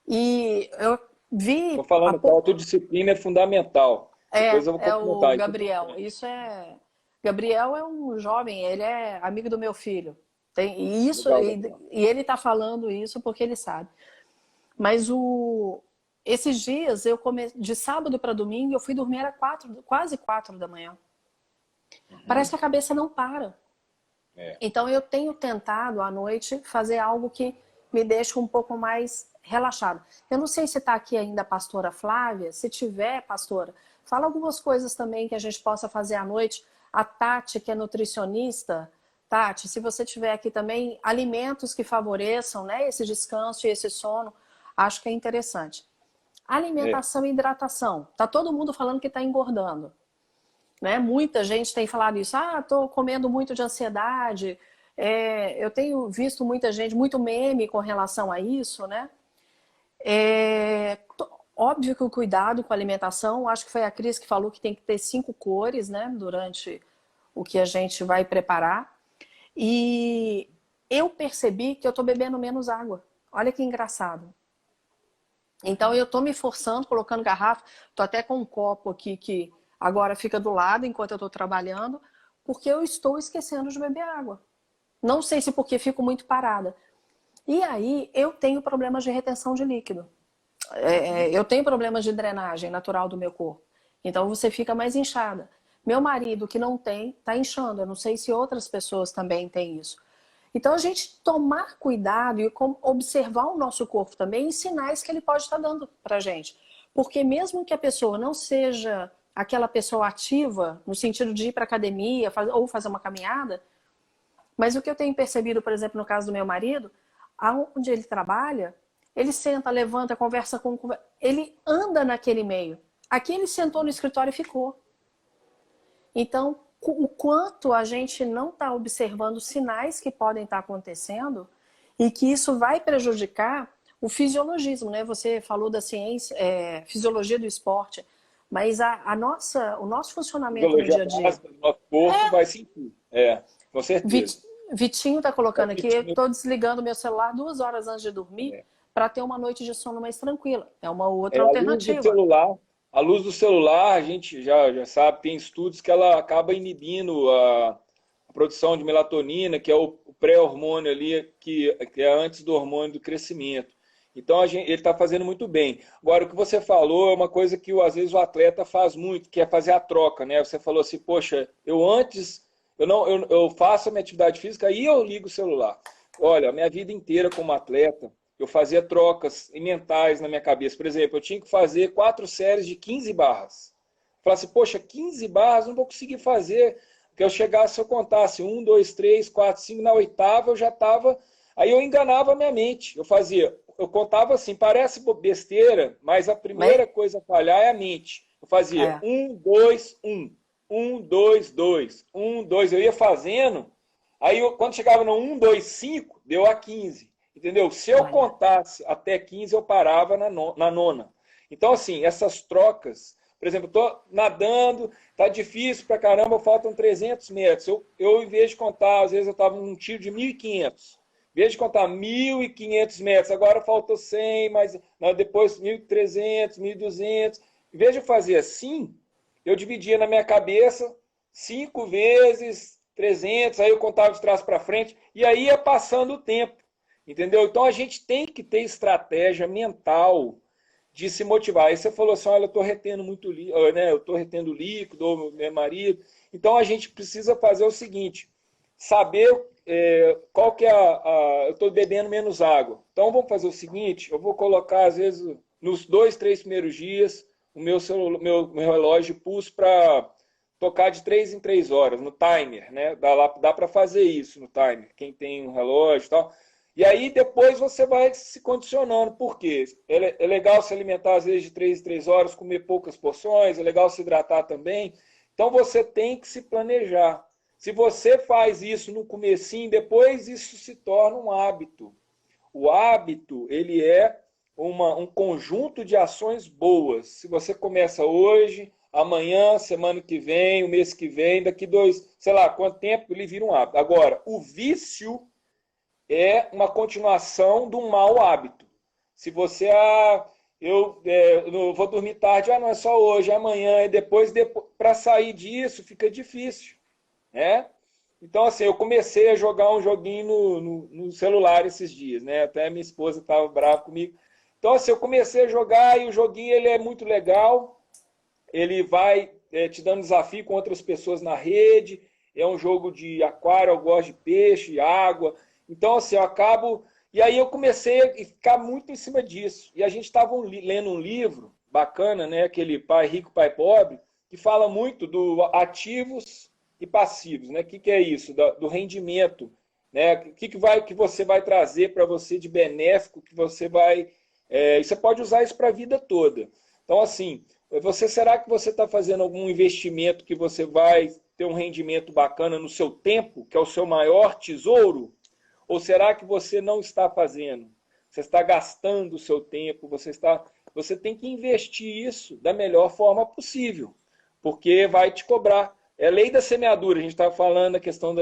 E eu vi... Estou falando que a autodisciplina é fundamental. Depois eu vou É o comentar isso. Gabriel. Gabriel é um jovem, ele é amigo do meu filho. Tem isso, Legal. e ele está falando isso porque ele sabe. Mas esses dias, de sábado para domingo, eu fui dormir às quase 4 da manhã. Parece que a cabeça não para. Então eu tenho tentado à noite fazer algo que me deixe um pouco mais relaxada. Eu não sei se está aqui ainda a pastora Flávia. Se tiver, pastora, fala algumas coisas também que a gente possa fazer à noite. A Tati, que é nutricionista. Tati, se você tiver aqui também, alimentos que favoreçam, né, esse descanso e esse sono, acho que é interessante. Alimentação e hidratação. Tá todo mundo falando que está engordando. Né? Muita gente tem falado isso. Estou comendo muito de ansiedade. Eu tenho visto muita gente, muito meme com relação a isso, né? Óbvio que o cuidado com a alimentação, acho que foi a Cris que falou que tem que ter 5 cores, né? Durante o que a gente vai preparar. E eu percebi que eu estou bebendo menos água. Olha que engraçado. Então eu estou me forçando, colocando garrafa. Estou até com um copo aqui que agora fica do lado enquanto eu estou trabalhando, porque eu estou esquecendo de beber água. Não sei se porque fico muito parada. E aí eu tenho problemas de retenção de líquido. Eu tenho problemas de drenagem natural do meu corpo. Então você fica mais inchada. Meu marido, que não tem, está inchando. Eu não sei se outras pessoas também têm isso. Então a gente tomar cuidado e observar o nosso corpo também e sinais que ele pode estar dando para a gente. Porque mesmo que a pessoa não seja aquela pessoa ativa, no sentido de ir para academia ou fazer uma caminhada, mas o que eu tenho percebido, por exemplo, no caso do meu marido, aonde ele trabalha, ele senta, levanta, conversa com... Ele anda naquele meio. Aqui ele sentou no escritório e ficou. Então, o quanto a gente não está observando sinais que podem estar acontecendo e que isso vai prejudicar o fisiologismo, né? Você falou da ciência, fisiologia do esporte, mas o nosso funcionamento no dia a dia... O nosso corpo vai sentir. Com certeza. Vitinho está colocando aqui, eu estou desligando meu celular 2 horas antes de dormir para ter uma noite de sono mais tranquila. É uma outra alternativa. A luz do celular, a gente já sabe, tem estudos que ela acaba inibindo a produção de melatonina, que é o pré-hormônio ali, que é antes do hormônio do crescimento. Então, ele está fazendo muito bem. Agora, o que você falou é uma coisa que, às vezes, o atleta faz muito, que é fazer a troca, né? Você falou assim, poxa, eu faço a minha atividade física e eu ligo o celular. Olha, a minha vida inteira como atleta, eu fazia trocas mentais na minha cabeça. Por exemplo, eu tinha que fazer 4 séries de 15 barras. Eu falava assim, poxa, 15 barras não vou conseguir fazer. Porque se eu contasse 1, 2, 3, 4, 5, na 8ª eu já estava... Aí eu enganava a minha mente. Eu contava assim, parece besteira, mas a primeira coisa a falhar é a mente. Eu fazia 1, 2, 1. 1, 2, 2. 1, 2. Eu ia fazendo, aí quando chegava no 1, 2, 5, deu a 15. Entendeu? Se eu contasse até 15, eu parava na 9ª. Então, assim, essas trocas... Por exemplo, estou nadando, tá difícil pra caramba, faltam 300 metros. Eu, em vez de contar, às vezes eu estava num tiro de 1.500. Em vez de contar 1.500 metros, agora faltou 100, mas não, depois 1.300, 1.200. Em vez de fazer assim, eu dividia na minha cabeça 5 vezes 300, aí eu contava de trás para frente, e aí ia passando o tempo, entendeu? Então a gente tem que ter estratégia mental de se motivar. Aí você falou assim, olha, eu estou retendo muito líquido, né? Eu estou retendo líquido, ou meu marido. Então a gente precisa fazer o seguinte, saber qual que é eu estou bebendo menos água. Então vamos fazer o seguinte, eu vou colocar, às vezes, nos 2, 3 primeiros dias, o meu relógio pulso para tocar de 3 em 3 horas, no timer, né? Dá para fazer isso no timer, quem tem um relógio e tal. E aí depois você vai se condicionando. Por quê? É legal se alimentar às vezes de 3 em 3 horas, comer poucas porções, é legal se hidratar também. Então você tem que se planejar. Se você faz isso no comecinho, depois isso se torna um hábito. O hábito, ele é um conjunto de ações boas. Se você começa hoje, amanhã, semana que vem, o mês que vem, daqui 2, sei lá, quanto tempo ele vira um hábito. Agora, o vício é uma continuação de um mau hábito. Se você, eu vou dormir tarde, não é só hoje, é amanhã, e depois para sair disso fica difícil, né? Então, assim, eu comecei a jogar um joguinho no celular esses dias, né? Até minha esposa estava brava comigo. Então, assim, eu comecei a jogar e o joguinho ele é muito legal, ele vai te dando desafio com outras pessoas na rede, é um jogo de aquário, eu gosto de peixe, água. Então, assim, eu acabo... E aí eu comecei a ficar muito em cima disso. E a gente estava lendo um livro bacana, né? Aquele Pai Rico, Pai Pobre, que fala muito do ativos e passivos, né? O que é isso? Do rendimento, né? O que você vai trazer para você de benéfico, que você vai... e você pode usar isso para a vida toda. Então, assim, será que você está fazendo algum investimento que você vai ter um rendimento bacana no seu tempo, que é o seu maior tesouro? Ou será que você não está fazendo? Você está gastando o seu tempo, você tem que investir isso da melhor forma possível, porque vai te cobrar. É a lei da semeadura, a gente estava falando a questão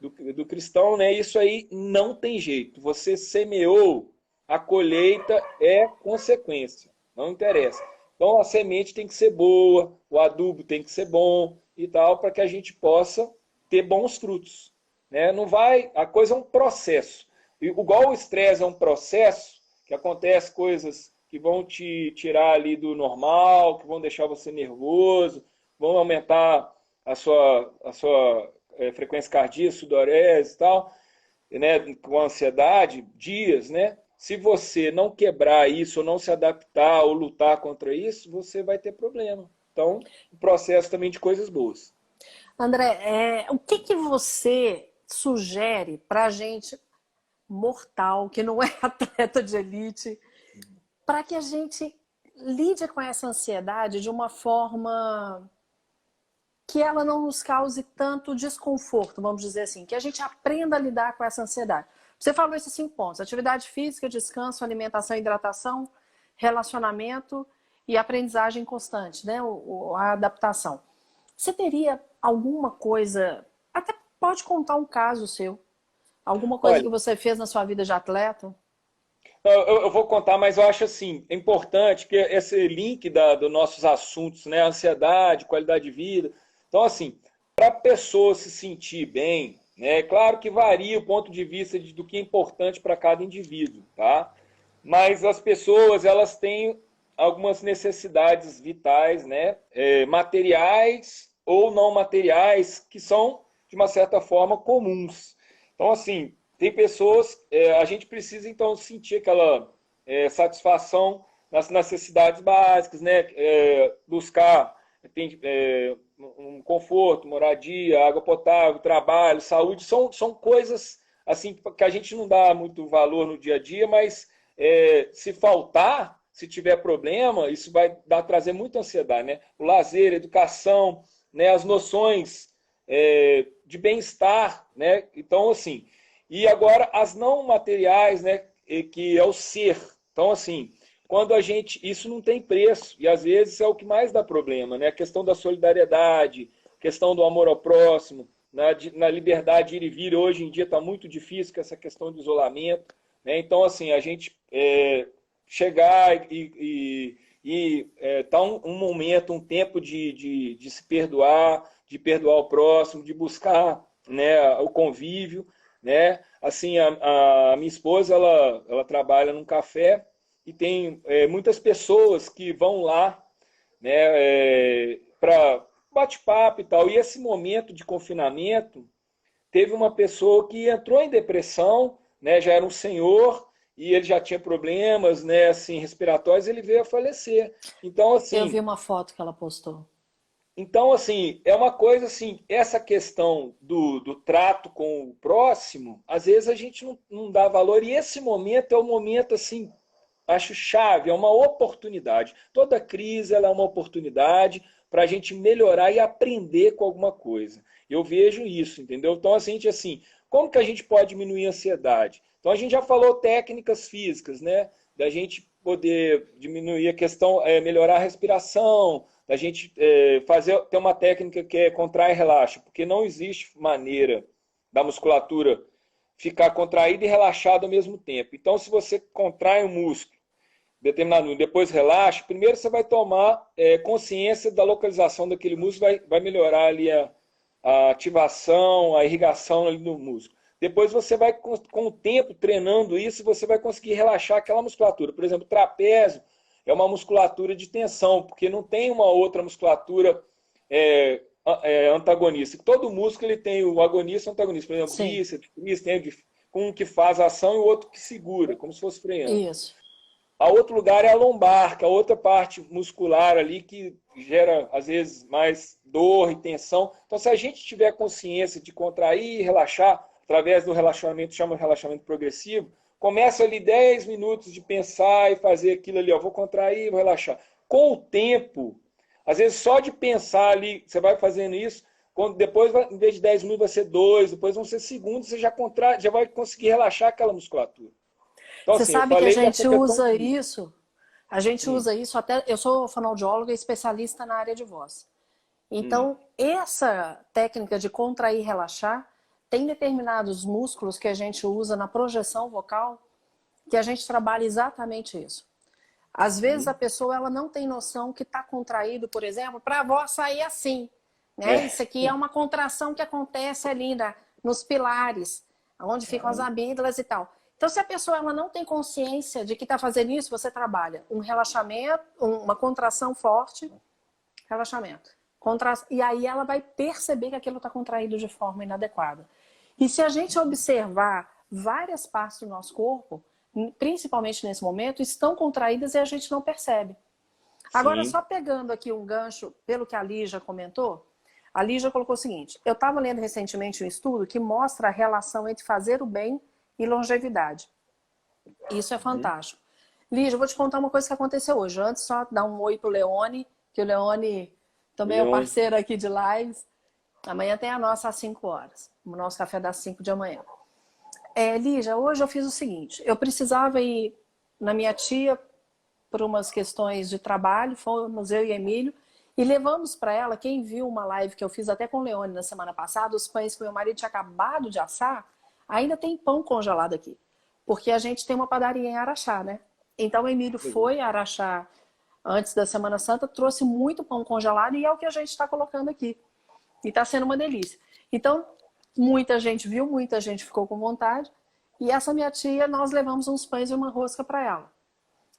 do cristão, né? Isso aí não tem jeito. Você semeou, a colheita é consequência, não interessa. Então a semente tem que ser boa, o adubo tem que ser bom e tal, para que a gente possa ter bons frutos. Né? Não vai, a coisa é um processo. Igual o estresse é um processo, que acontece coisas que vão te tirar ali do normal, que vão deixar você nervoso, vão aumentar a sua frequência cardíaca, sudorese e tal, né? Com ansiedade, dias, né? Se você não quebrar isso, ou não se adaptar, ou lutar contra isso, você vai ter problema. Então, o processo também de coisas boas. André, o que você sugere para a gente mortal, que não é atleta de elite, para que a gente lide com essa ansiedade de uma forma que ela não nos cause tanto desconforto, vamos dizer assim, que a gente aprenda a lidar com essa ansiedade. Você falou esses 5 pontos: atividade física, descanso, alimentação, hidratação, relacionamento e aprendizagem constante, né? A adaptação. Você teria alguma coisa, até pode contar um caso seu, alguma coisa Olha, que você fez na sua vida de atleta? eu vou contar, mas eu acho assim, é importante que esse link dos nossos assuntos, né? Ansiedade, qualidade de vida. Então, assim, para a pessoa se sentir bem, né? Claro que varia o ponto de vista do que é importante para cada indivíduo, tá? Mas as pessoas, elas têm algumas necessidades vitais, né? Materiais ou não materiais, que são, de uma certa forma, comuns. Então, assim, tem pessoas, a gente precisa, então, sentir aquela satisfação nas necessidades básicas, né? Buscar um conforto, moradia, água potável, trabalho, saúde, são coisas assim que a gente não dá muito valor no dia a dia, mas se faltar, se tiver problema, isso vai trazer muita ansiedade, né? O lazer, a educação, né? As noções de bem-estar, né? Então, assim, e agora as não materiais, né? Que é o ser. Então, assim, quando a gente... Isso não tem preço, e às vezes é o que mais dá problema, né? A questão da solidariedade, questão do amor ao próximo, na liberdade de ir e vir. Hoje em dia está muito difícil com essa questão do isolamento, né? Então, assim, a gente chegar e tá um momento, um tempo de se perdoar, de perdoar o próximo, de buscar, né, o convívio, né? Assim, a minha esposa, ela trabalha num café e tem muitas pessoas que vão lá, né, para bate-papo e tal. E esse momento de confinamento, teve uma pessoa que entrou em depressão, né, já era um senhor e ele já tinha problemas, né, assim, respiratórios, ele veio a falecer. Então, Eu vi assim, uma foto que ela postou. é uma coisa assim, essa questão do trato com o próximo, às vezes a gente não dá valor, e esse momento é um momento assim, acho chave, é uma oportunidade. Toda crise ela é uma oportunidade para a gente melhorar e aprender com alguma coisa. Eu vejo isso, entendeu? Então, assim, como que a gente pode diminuir a ansiedade? Então, a gente já falou técnicas físicas, né? Da gente poder diminuir a questão, melhorar a respiração, da gente ter uma técnica que é contrai e relaxa, porque não existe maneira da musculatura ficar contraída e relaxada ao mesmo tempo. Então, se você contrai um músculo determinado e depois relaxa, primeiro você vai tomar consciência da localização daquele músculo, vai melhorar ali a ativação, a irrigação ali no músculo. Depois você vai, com o tempo, treinando isso, você vai conseguir relaxar aquela musculatura. Por exemplo, o trapézio é uma musculatura de tensão, porque não tem uma outra musculatura antagonista. Todo músculo ele tem o agonista e o antagonista. Por exemplo, Sim, bíceps, tem um que faz a ação e o outro que segura, como se fosse freando. isso. A outro lugar é a lombar, que é a outra parte muscular ali que gera, às vezes, mais dor e tensão. Então, se a gente tiver consciência de contrair e relaxar, através do relaxamento, chama de relaxamento progressivo, começa ali 10 minutos de pensar e fazer aquilo ali, ó, vou contrair, vou relaxar. Com o tempo, às vezes só de pensar ali, você vai fazendo isso, quando depois, em vez de 10 minutos, vai ser 2, depois vão ser segundos, você já vai conseguir relaxar aquela musculatura. Então, Você assim, eu sabe que a falei dessa gente questão usa física. isso, a gente Hum, usa isso até. Eu sou fonoaudióloga e especialista na área de voz. hum. Então, essa técnica de contrair e relaxar tem determinados músculos que a gente usa na projeção vocal que a gente trabalha exatamente isso. Às vezes a Uhum. pessoa ela não tem noção que está contraído, por exemplo, para a voz sair assim. Né? É. Isso aqui é uma contração que acontece ali nos pilares, onde ficam as Aham. amígdalas e tal. Então, se a pessoa ela não tem consciência de que está fazendo isso, você trabalha um relaxamento, uma contração forte, relaxamento. E aí ela vai perceber que aquilo está contraído de forma inadequada. E se a gente observar várias partes do nosso corpo, principalmente nesse momento, estão contraídas e a gente não percebe. Agora, Sim. só pegando aqui um gancho pelo que a Lígia comentou, a Lígia colocou o seguinte: eu estava lendo recentemente um estudo que mostra a relação entre fazer o bem e longevidade. Isso é Uhum. fantástico. Lígia, eu vou te contar uma coisa que aconteceu hoje. Antes, só dar um oi pro Leone, que o Leone também é Leone. parceiro aqui de lives. Amanhã tem a nossa às 5 horas. O nosso café das 5 de amanhã. Lígia, hoje eu fiz o seguinte: eu precisava ir na minha tia por umas questões de trabalho, fomos eu e Emílio, e levamos para ela, quem viu uma live que eu fiz até com o Leone na semana passada, os pães que meu marido tinha acabado de assar, ainda tem pão congelado aqui. Porque a gente tem uma padaria em Araxá, né? Então o Emílio Legal. foi a Araxá antes da Semana Santa, trouxe muito pão congelado e é o que a gente está colocando aqui. E está sendo uma delícia. Então, muita gente viu, muita gente ficou com vontade. E essa minha tia, nós levamos uns pães e uma rosca para ela.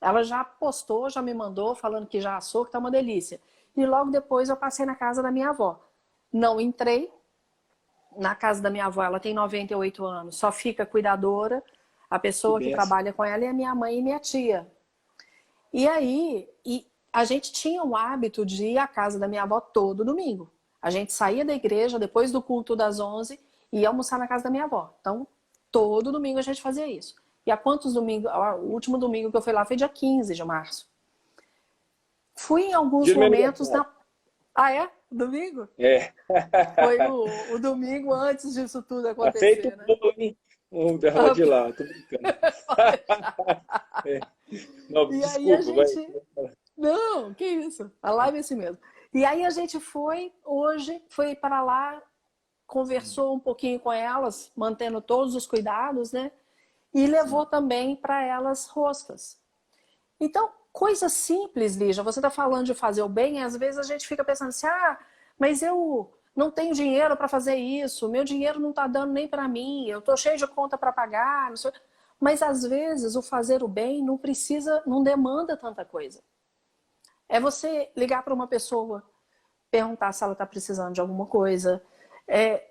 Ela já postou, já me mandou, falando que já assou, que tá uma delícia. E logo depois eu passei na casa da minha avó. Não entrei. Na casa da minha avó, ela tem 98 anos, só fica cuidadora. A Que pessoa que benção. trabalha com ela é a minha mãe e minha tia. E aí, a gente tinha o hábito de ir à casa da minha avó todo domingo. A gente saía da igreja depois do culto das 11 e ia almoçar na casa da minha avó. Então, todo domingo a gente fazia isso. E há quantos domingos? O último domingo que eu fui lá foi dia 15 de março. Fui em alguns Dia do meu momentos aniversário. na. Ah, é? Domingo? É. Foi o domingo antes disso tudo Aceito acontecer, o né? bolo, hein? Derrama de lá, tô brincando. Pode deixar. É. Não, E aí a desculpa, vai. gente. Não, que isso? A live é assim mesmo. E aí a gente foi hoje, foi para lá. conversou um pouquinho com elas, mantendo todos os cuidados, né? E levou também para elas roscas. Então, coisa simples, Lígia. Você está falando de fazer o bem, e às vezes a gente fica pensando assim, mas eu não tenho dinheiro para fazer isso, meu dinheiro não está dando nem para mim, eu estou cheio de conta para pagar, não sei. Mas às vezes o fazer o bem não precisa, não demanda tanta coisa. É você ligar para uma pessoa, perguntar se ela está precisando de alguma coisa,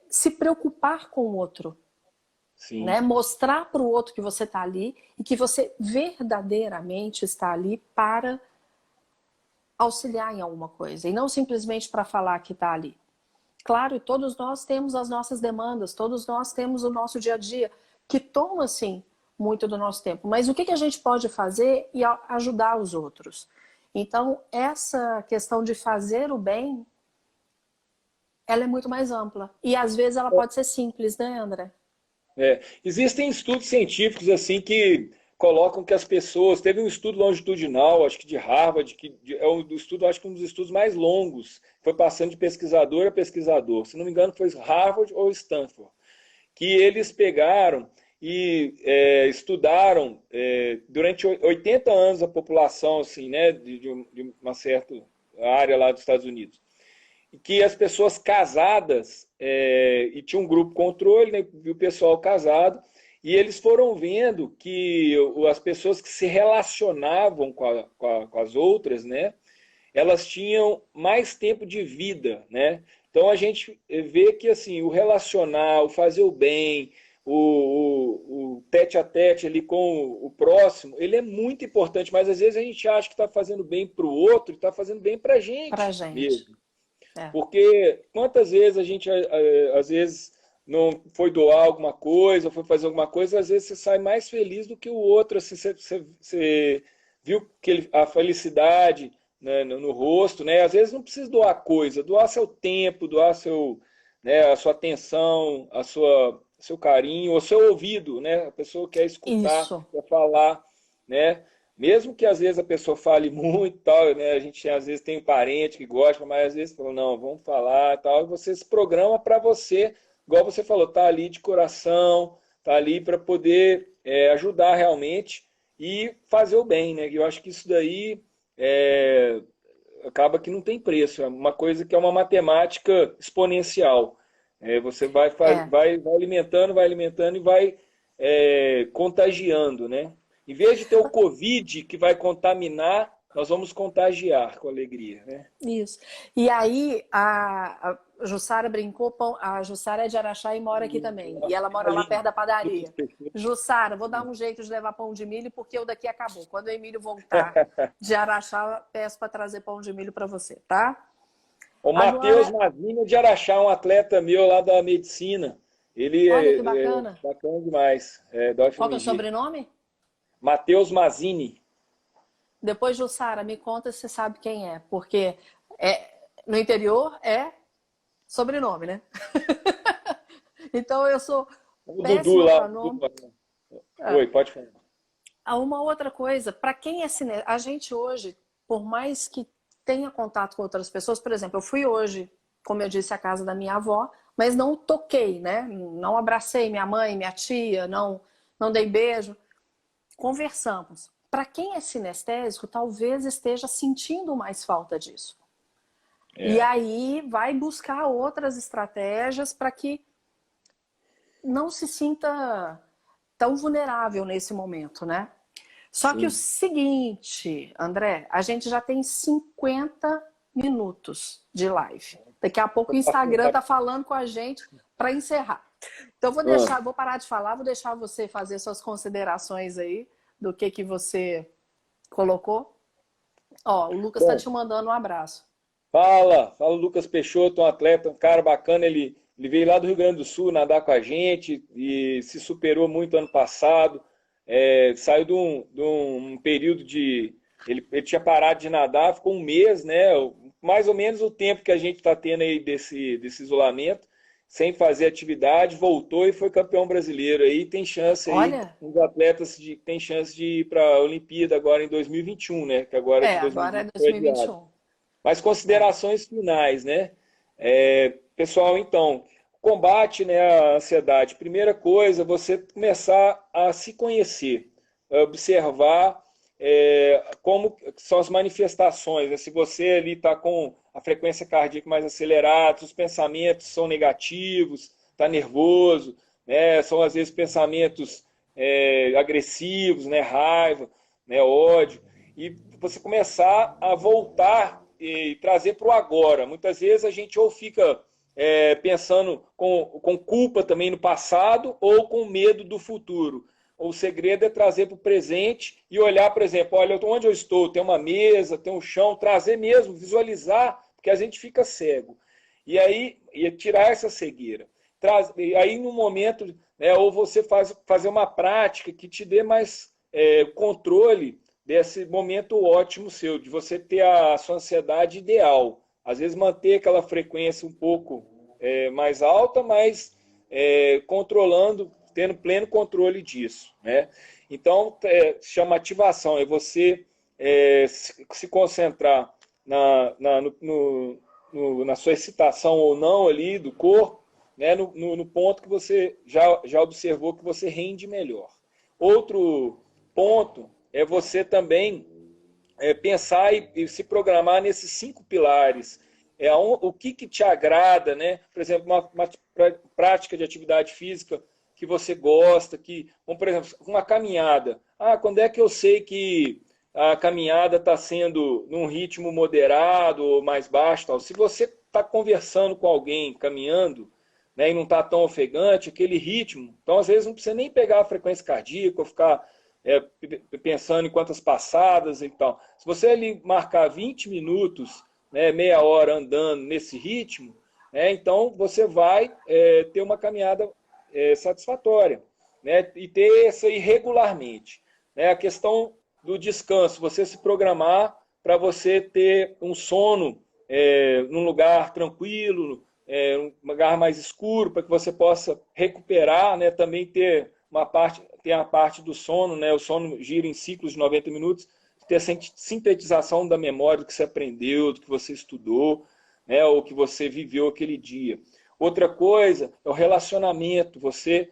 se preocupar com o outro. Sim. Né? Mostrar para o outro que você está ali e que você verdadeiramente está ali para auxiliar em alguma coisa e não simplesmente para falar que está ali. Claro, todos nós temos as nossas demandas, todos nós temos o nosso dia a dia que toma, assim, muito do nosso tempo. Mas o que a gente pode fazer e ajudar os outros? Então, essa questão de fazer o bem, ela é muito mais ampla. E às vezes ela pode ser simples, né, André? Existem estudos científicos assim que colocam que as pessoas... Teve um estudo longitudinal, acho que de Harvard, é um estudo, acho que um dos estudos mais longos, foi passando de pesquisador a pesquisador. Se não me engano, foi Harvard ou Stanford, que eles pegaram e estudaram durante 80 anos a população assim, né, de uma certa área lá dos Estados Unidos. Que as pessoas casadas, e tinha um grupo controle, né, e o pessoal casado, e eles foram vendo que as pessoas que se relacionavam com as outras, né, elas tinham mais tempo de vida, né? Então a gente vê que assim, o relacionar, o fazer o bem, o tete a tete ali com o próximo, ele é muito importante, mas às vezes a gente acha que está fazendo bem para o outro e está fazendo bem para a Pra gente gente. mesmo. Porque quantas vezes a gente, às vezes, não foi doar alguma coisa, foi fazer alguma coisa, às vezes você sai mais feliz do que o outro, assim, você viu que a felicidade, né, no rosto, né? Às vezes não precisa doar coisa, doar seu tempo, doar né, a sua atenção, seu carinho, o seu ouvido, né? A pessoa quer escutar, Isso. quer falar, né? Mesmo que às vezes a pessoa fale muito, tal, né? A gente às vezes tem um parente que gosta, mas às vezes fala, não, vamos falar, tal, e você se programa para você, igual você falou, tá ali de coração, tá ali para poder ajudar realmente e fazer o bem, né? E eu acho que isso daí acaba que não tem preço, é uma coisa que é uma matemática exponencial. Você vai alimentando e vai contagiando, né? Em vez de ter o Covid que vai contaminar, nós vamos contagiar com alegria, né? Isso. E aí, a Jussara brincou, a Jussara é de Araxá e mora aqui também. E ela mora lá perto da padaria. Jussara, vou dar um jeito de levar pão de milho, porque o daqui acabou. Quando o Emílio voltar de Araxá, peço para trazer pão de milho para você, tá? O Matheus Mazini de Araxá, um atleta meu lá da medicina. Ele olha que bacana. bacana demais. Qual que é o sobrenome? Matheus Mazini. Depois, Jussara, me conta se você sabe quem é, porque no interior é sobrenome, né? Então eu sou Dudu lá. Oi, pode falar. Uma outra coisa, para quem é cineasta, a gente hoje, por mais que tenha contato com outras pessoas, por exemplo, eu fui hoje, como eu disse, à casa da minha avó, mas não toquei, né? Não abracei minha mãe, minha tia, não dei beijo. Conversamos. Para quem é sinestésico, talvez esteja sentindo mais falta disso. E aí vai buscar outras estratégias para que não se sinta tão vulnerável nesse momento, né? Só Sim. que o seguinte, André, a gente já tem 50 minutos de live. Daqui a pouco o Instagram tá falando com a gente para encerrar. Então vou parar de falar, vou deixar você fazer suas considerações aí do que você colocou. Ó, o Lucas está te mandando um abraço. Fala Lucas Peixoto, um atleta, um cara bacana, ele veio lá do Rio Grande do Sul nadar com a gente e se superou muito ano passado. Saiu de um período de... Ele tinha parado de nadar, ficou um mês, né? Mais ou menos o tempo que a gente está tendo aí desse isolamento, sem fazer atividade, voltou e foi campeão brasileiro. Aí tem chance aí, os atletas tem chance de ir para a Olimpíada agora em 2021, né? Que agora agora é 2021. Mas considerações finais, né? Pessoal, então, combate, né, a ansiedade? Primeira coisa, você começar a se conhecer, a observar como são as manifestações, né? Se você ali está com a frequência cardíaca mais acelerada, os pensamentos são negativos, está nervoso, né? São às vezes pensamentos agressivos, né? Raiva, né? Ódio, e você começar a voltar e trazer para o agora. Muitas vezes a gente ou fica pensando com culpa também no passado ou com medo do futuro. O segredo é trazer para o presente e olhar, por exemplo, olha onde eu estou, tem uma mesa, tem um chão, trazer mesmo, visualizar, porque a gente fica cego. E aí, tirar essa cegueira. E aí, no momento, né, ou você fazer uma prática que te dê mais controle desse momento ótimo seu, de você ter a sua ansiedade ideal. Às vezes manter aquela frequência um pouco mais alta, mas controlando, tendo pleno controle disso, né? Então, chama ativação, é você se concentrar na sua excitação ou não ali do corpo, né? No ponto que você já observou que você rende melhor. Outro ponto é você também pensar e se programar nesses 5 pilares. O que te agrada, né? Por exemplo, uma prática de atividade física que você gosta, como, por exemplo, uma caminhada. Quando é que eu sei que a caminhada está sendo num ritmo moderado ou mais baixo? Tal? Se você está conversando com alguém, caminhando, né, e não está tão ofegante, aquele ritmo, então às vezes não precisa nem pegar a frequência cardíaca ou ficar pensando em quantas passadas e tal. Se você ali marcar 20 minutos, né, meia hora andando nesse ritmo, então você vai ter uma caminhada satisfatória, né, e ter isso aí regularmente. Né, a questão do descanso, você se programar para você ter um sono num lugar tranquilo, um lugar mais escuro, para que você possa recuperar, né, também ter a parte do sono, né? O sono gira em ciclos de 90 minutos, ter a sintetização da memória do que você aprendeu, do que você estudou, né? Ou que você viveu aquele dia. Outra coisa é o relacionamento, você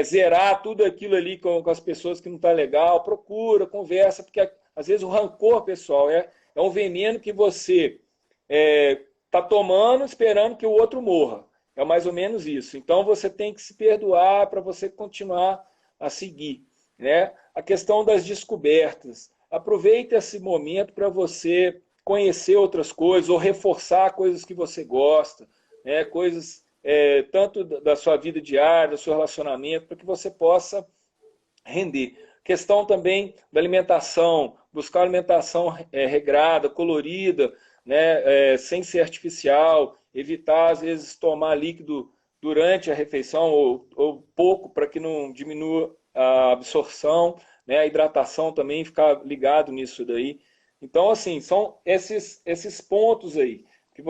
zerar tudo aquilo ali com as pessoas que não está legal, procura, conversa, porque às vezes o rancor, pessoal, é um veneno que você está tomando esperando que o outro morra. É mais ou menos isso. Então você tem que se perdoar para você continuar a seguir, né? A questão das descobertas. Aproveite esse momento para você conhecer outras coisas ou reforçar coisas que você gosta, né? Coisas tanto da sua vida diária, do seu relacionamento, para que você possa render. Questão também da alimentação, buscar alimentação regrada, colorida, né? Sem ser artificial, evitar às vezes tomar líquido durante a refeição ou pouco para que não diminua a absorção, né? A hidratação também, ficar ligado nisso daí. Então, assim, são esses pontos aí que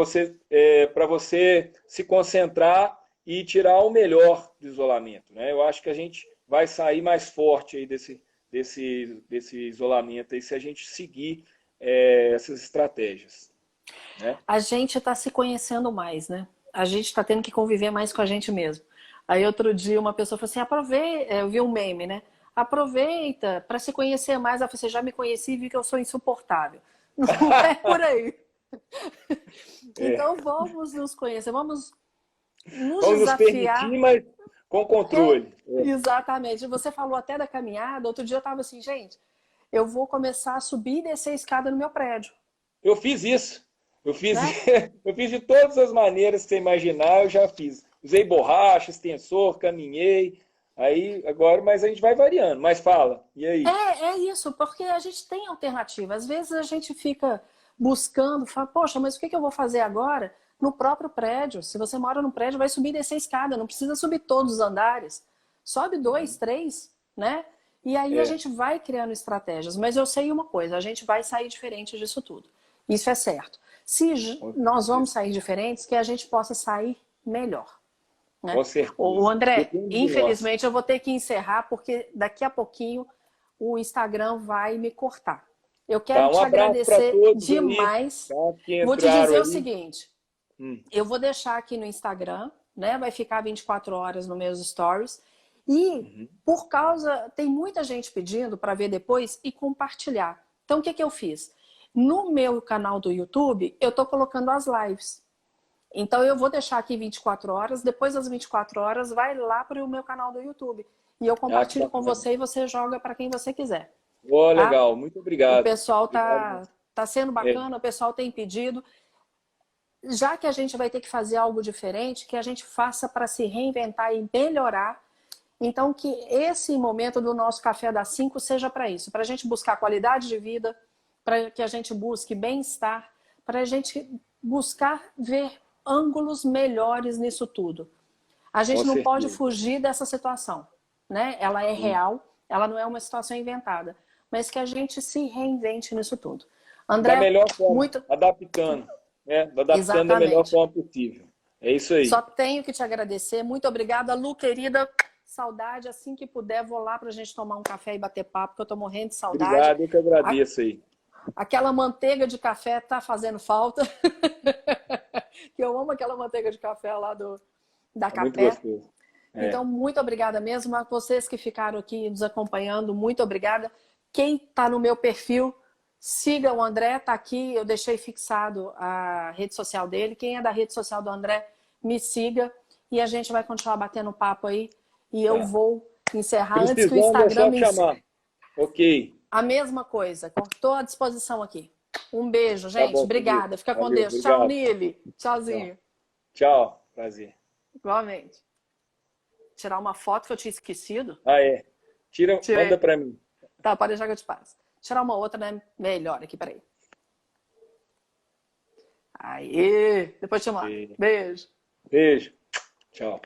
para você se concentrar e tirar o melhor do isolamento, né? Eu acho que a gente vai sair mais forte aí desse isolamento aí se a gente seguir essas estratégias, né? A gente está se conhecendo mais, né? A gente está tendo que conviver mais com a gente mesmo. Aí outro dia uma pessoa falou assim, aproveita, eu vi um meme, né? Aproveita para se conhecer mais. Você já me conheci e vi que eu sou insuportável. Não é por aí. Então vamos nos conhecer, vamos nos desafiar. Permitir, mas com controle. Exatamente. Você falou até da caminhada. Outro dia eu estava assim, gente, eu vou começar a subir e descer a escada no meu prédio. Eu fiz isso. Eu fiz, né? eu fiz de todas as maneiras que você imaginar, eu já fiz. Usei borracha, extensor, caminhei. Aí, agora, mas a gente vai variando. Mas fala, e aí? É isso, porque a gente tem alternativa. Às vezes a gente fica buscando, fala, poxa, mas o que eu vou fazer agora? No próprio prédio. Se você mora no prédio, vai subir e descer a escada. Não precisa subir todos os andares. Sobe 2, 3, né? E aí a gente vai criando estratégias. Mas eu sei uma coisa, a gente vai sair diferente disso tudo. Isso é certo. Se nós vamos sair diferentes, que a gente possa sair melhor. Né? Com certeza. O André, infelizmente eu vou ter que encerrar, porque daqui a pouquinho o Instagram vai me cortar. Eu quero te agradecer demais. Vou te dizer o seguinte, eu vou deixar aqui no Instagram, né? Vai ficar 24 horas nos meus stories. E tem muita gente pedindo para ver depois e compartilhar. Então, o que eu fiz? No meu canal do YouTube, eu estou colocando as lives. Então, eu vou deixar aqui 24 horas, depois das 24 horas, vai lá para o meu canal do YouTube. E eu compartilho com você e você joga para quem você quiser. Oh, Tá? legal, muito O obrigado. pessoal Obrigado. tá sendo bacana, o pessoal tem pedido. Já que a gente vai ter que fazer algo diferente, que a gente faça para se reinventar e melhorar. Então, que esse momento do nosso Café das 5 seja para isso, para a gente buscar qualidade de vida, para que a gente busque bem-estar, para a gente buscar ver ângulos melhores nisso tudo. A gente Com não pode certeza. fugir dessa situação, né? Ela é real, ela não é uma situação inventada, mas que a gente se reinvente nisso tudo. Da André, melhor forma, muito... adaptando, né? Adaptando da melhor Exatamente. forma possível. É isso Só aí. tenho que te agradecer. Muito obrigada, Lu, querida. Saudade. Assim que puder, vou lá para a gente tomar um café e bater papo, porque eu estou morrendo de saudade. Obrigado, eu que agradeço aí. Aquela manteiga de café tá fazendo falta. Que eu amo aquela manteiga de café lá da É muito Capé. gostoso. É. Então, muito obrigada mesmo. A vocês que ficaram aqui nos acompanhando, muito obrigada. Quem está no meu perfil, siga o André, tá aqui. Eu deixei fixado a rede social dele. Quem é da rede social do André, me siga. E a gente vai continuar batendo papo aí. E eu Tá. vou encerrar antes que o Precisando, é Instagram só me chamar. encerre. Ok. A mesma coisa. Estou à disposição aqui. Um beijo, Tá gente. bom, querido. Obrigada. Fica com Valeu, Deus. Tchau, obrigado. Nili. Tchau. Tchauzinho. Tchau. Prazer. Igualmente. Tirar uma foto que eu tinha esquecido. Ah, é. Manda Tirei. pra mim. Tá, pode deixar que eu te passo. Tirar uma outra, né? Melhor aqui, peraí. Aê! Depois te mando. Beijo. Beijo. Tchau.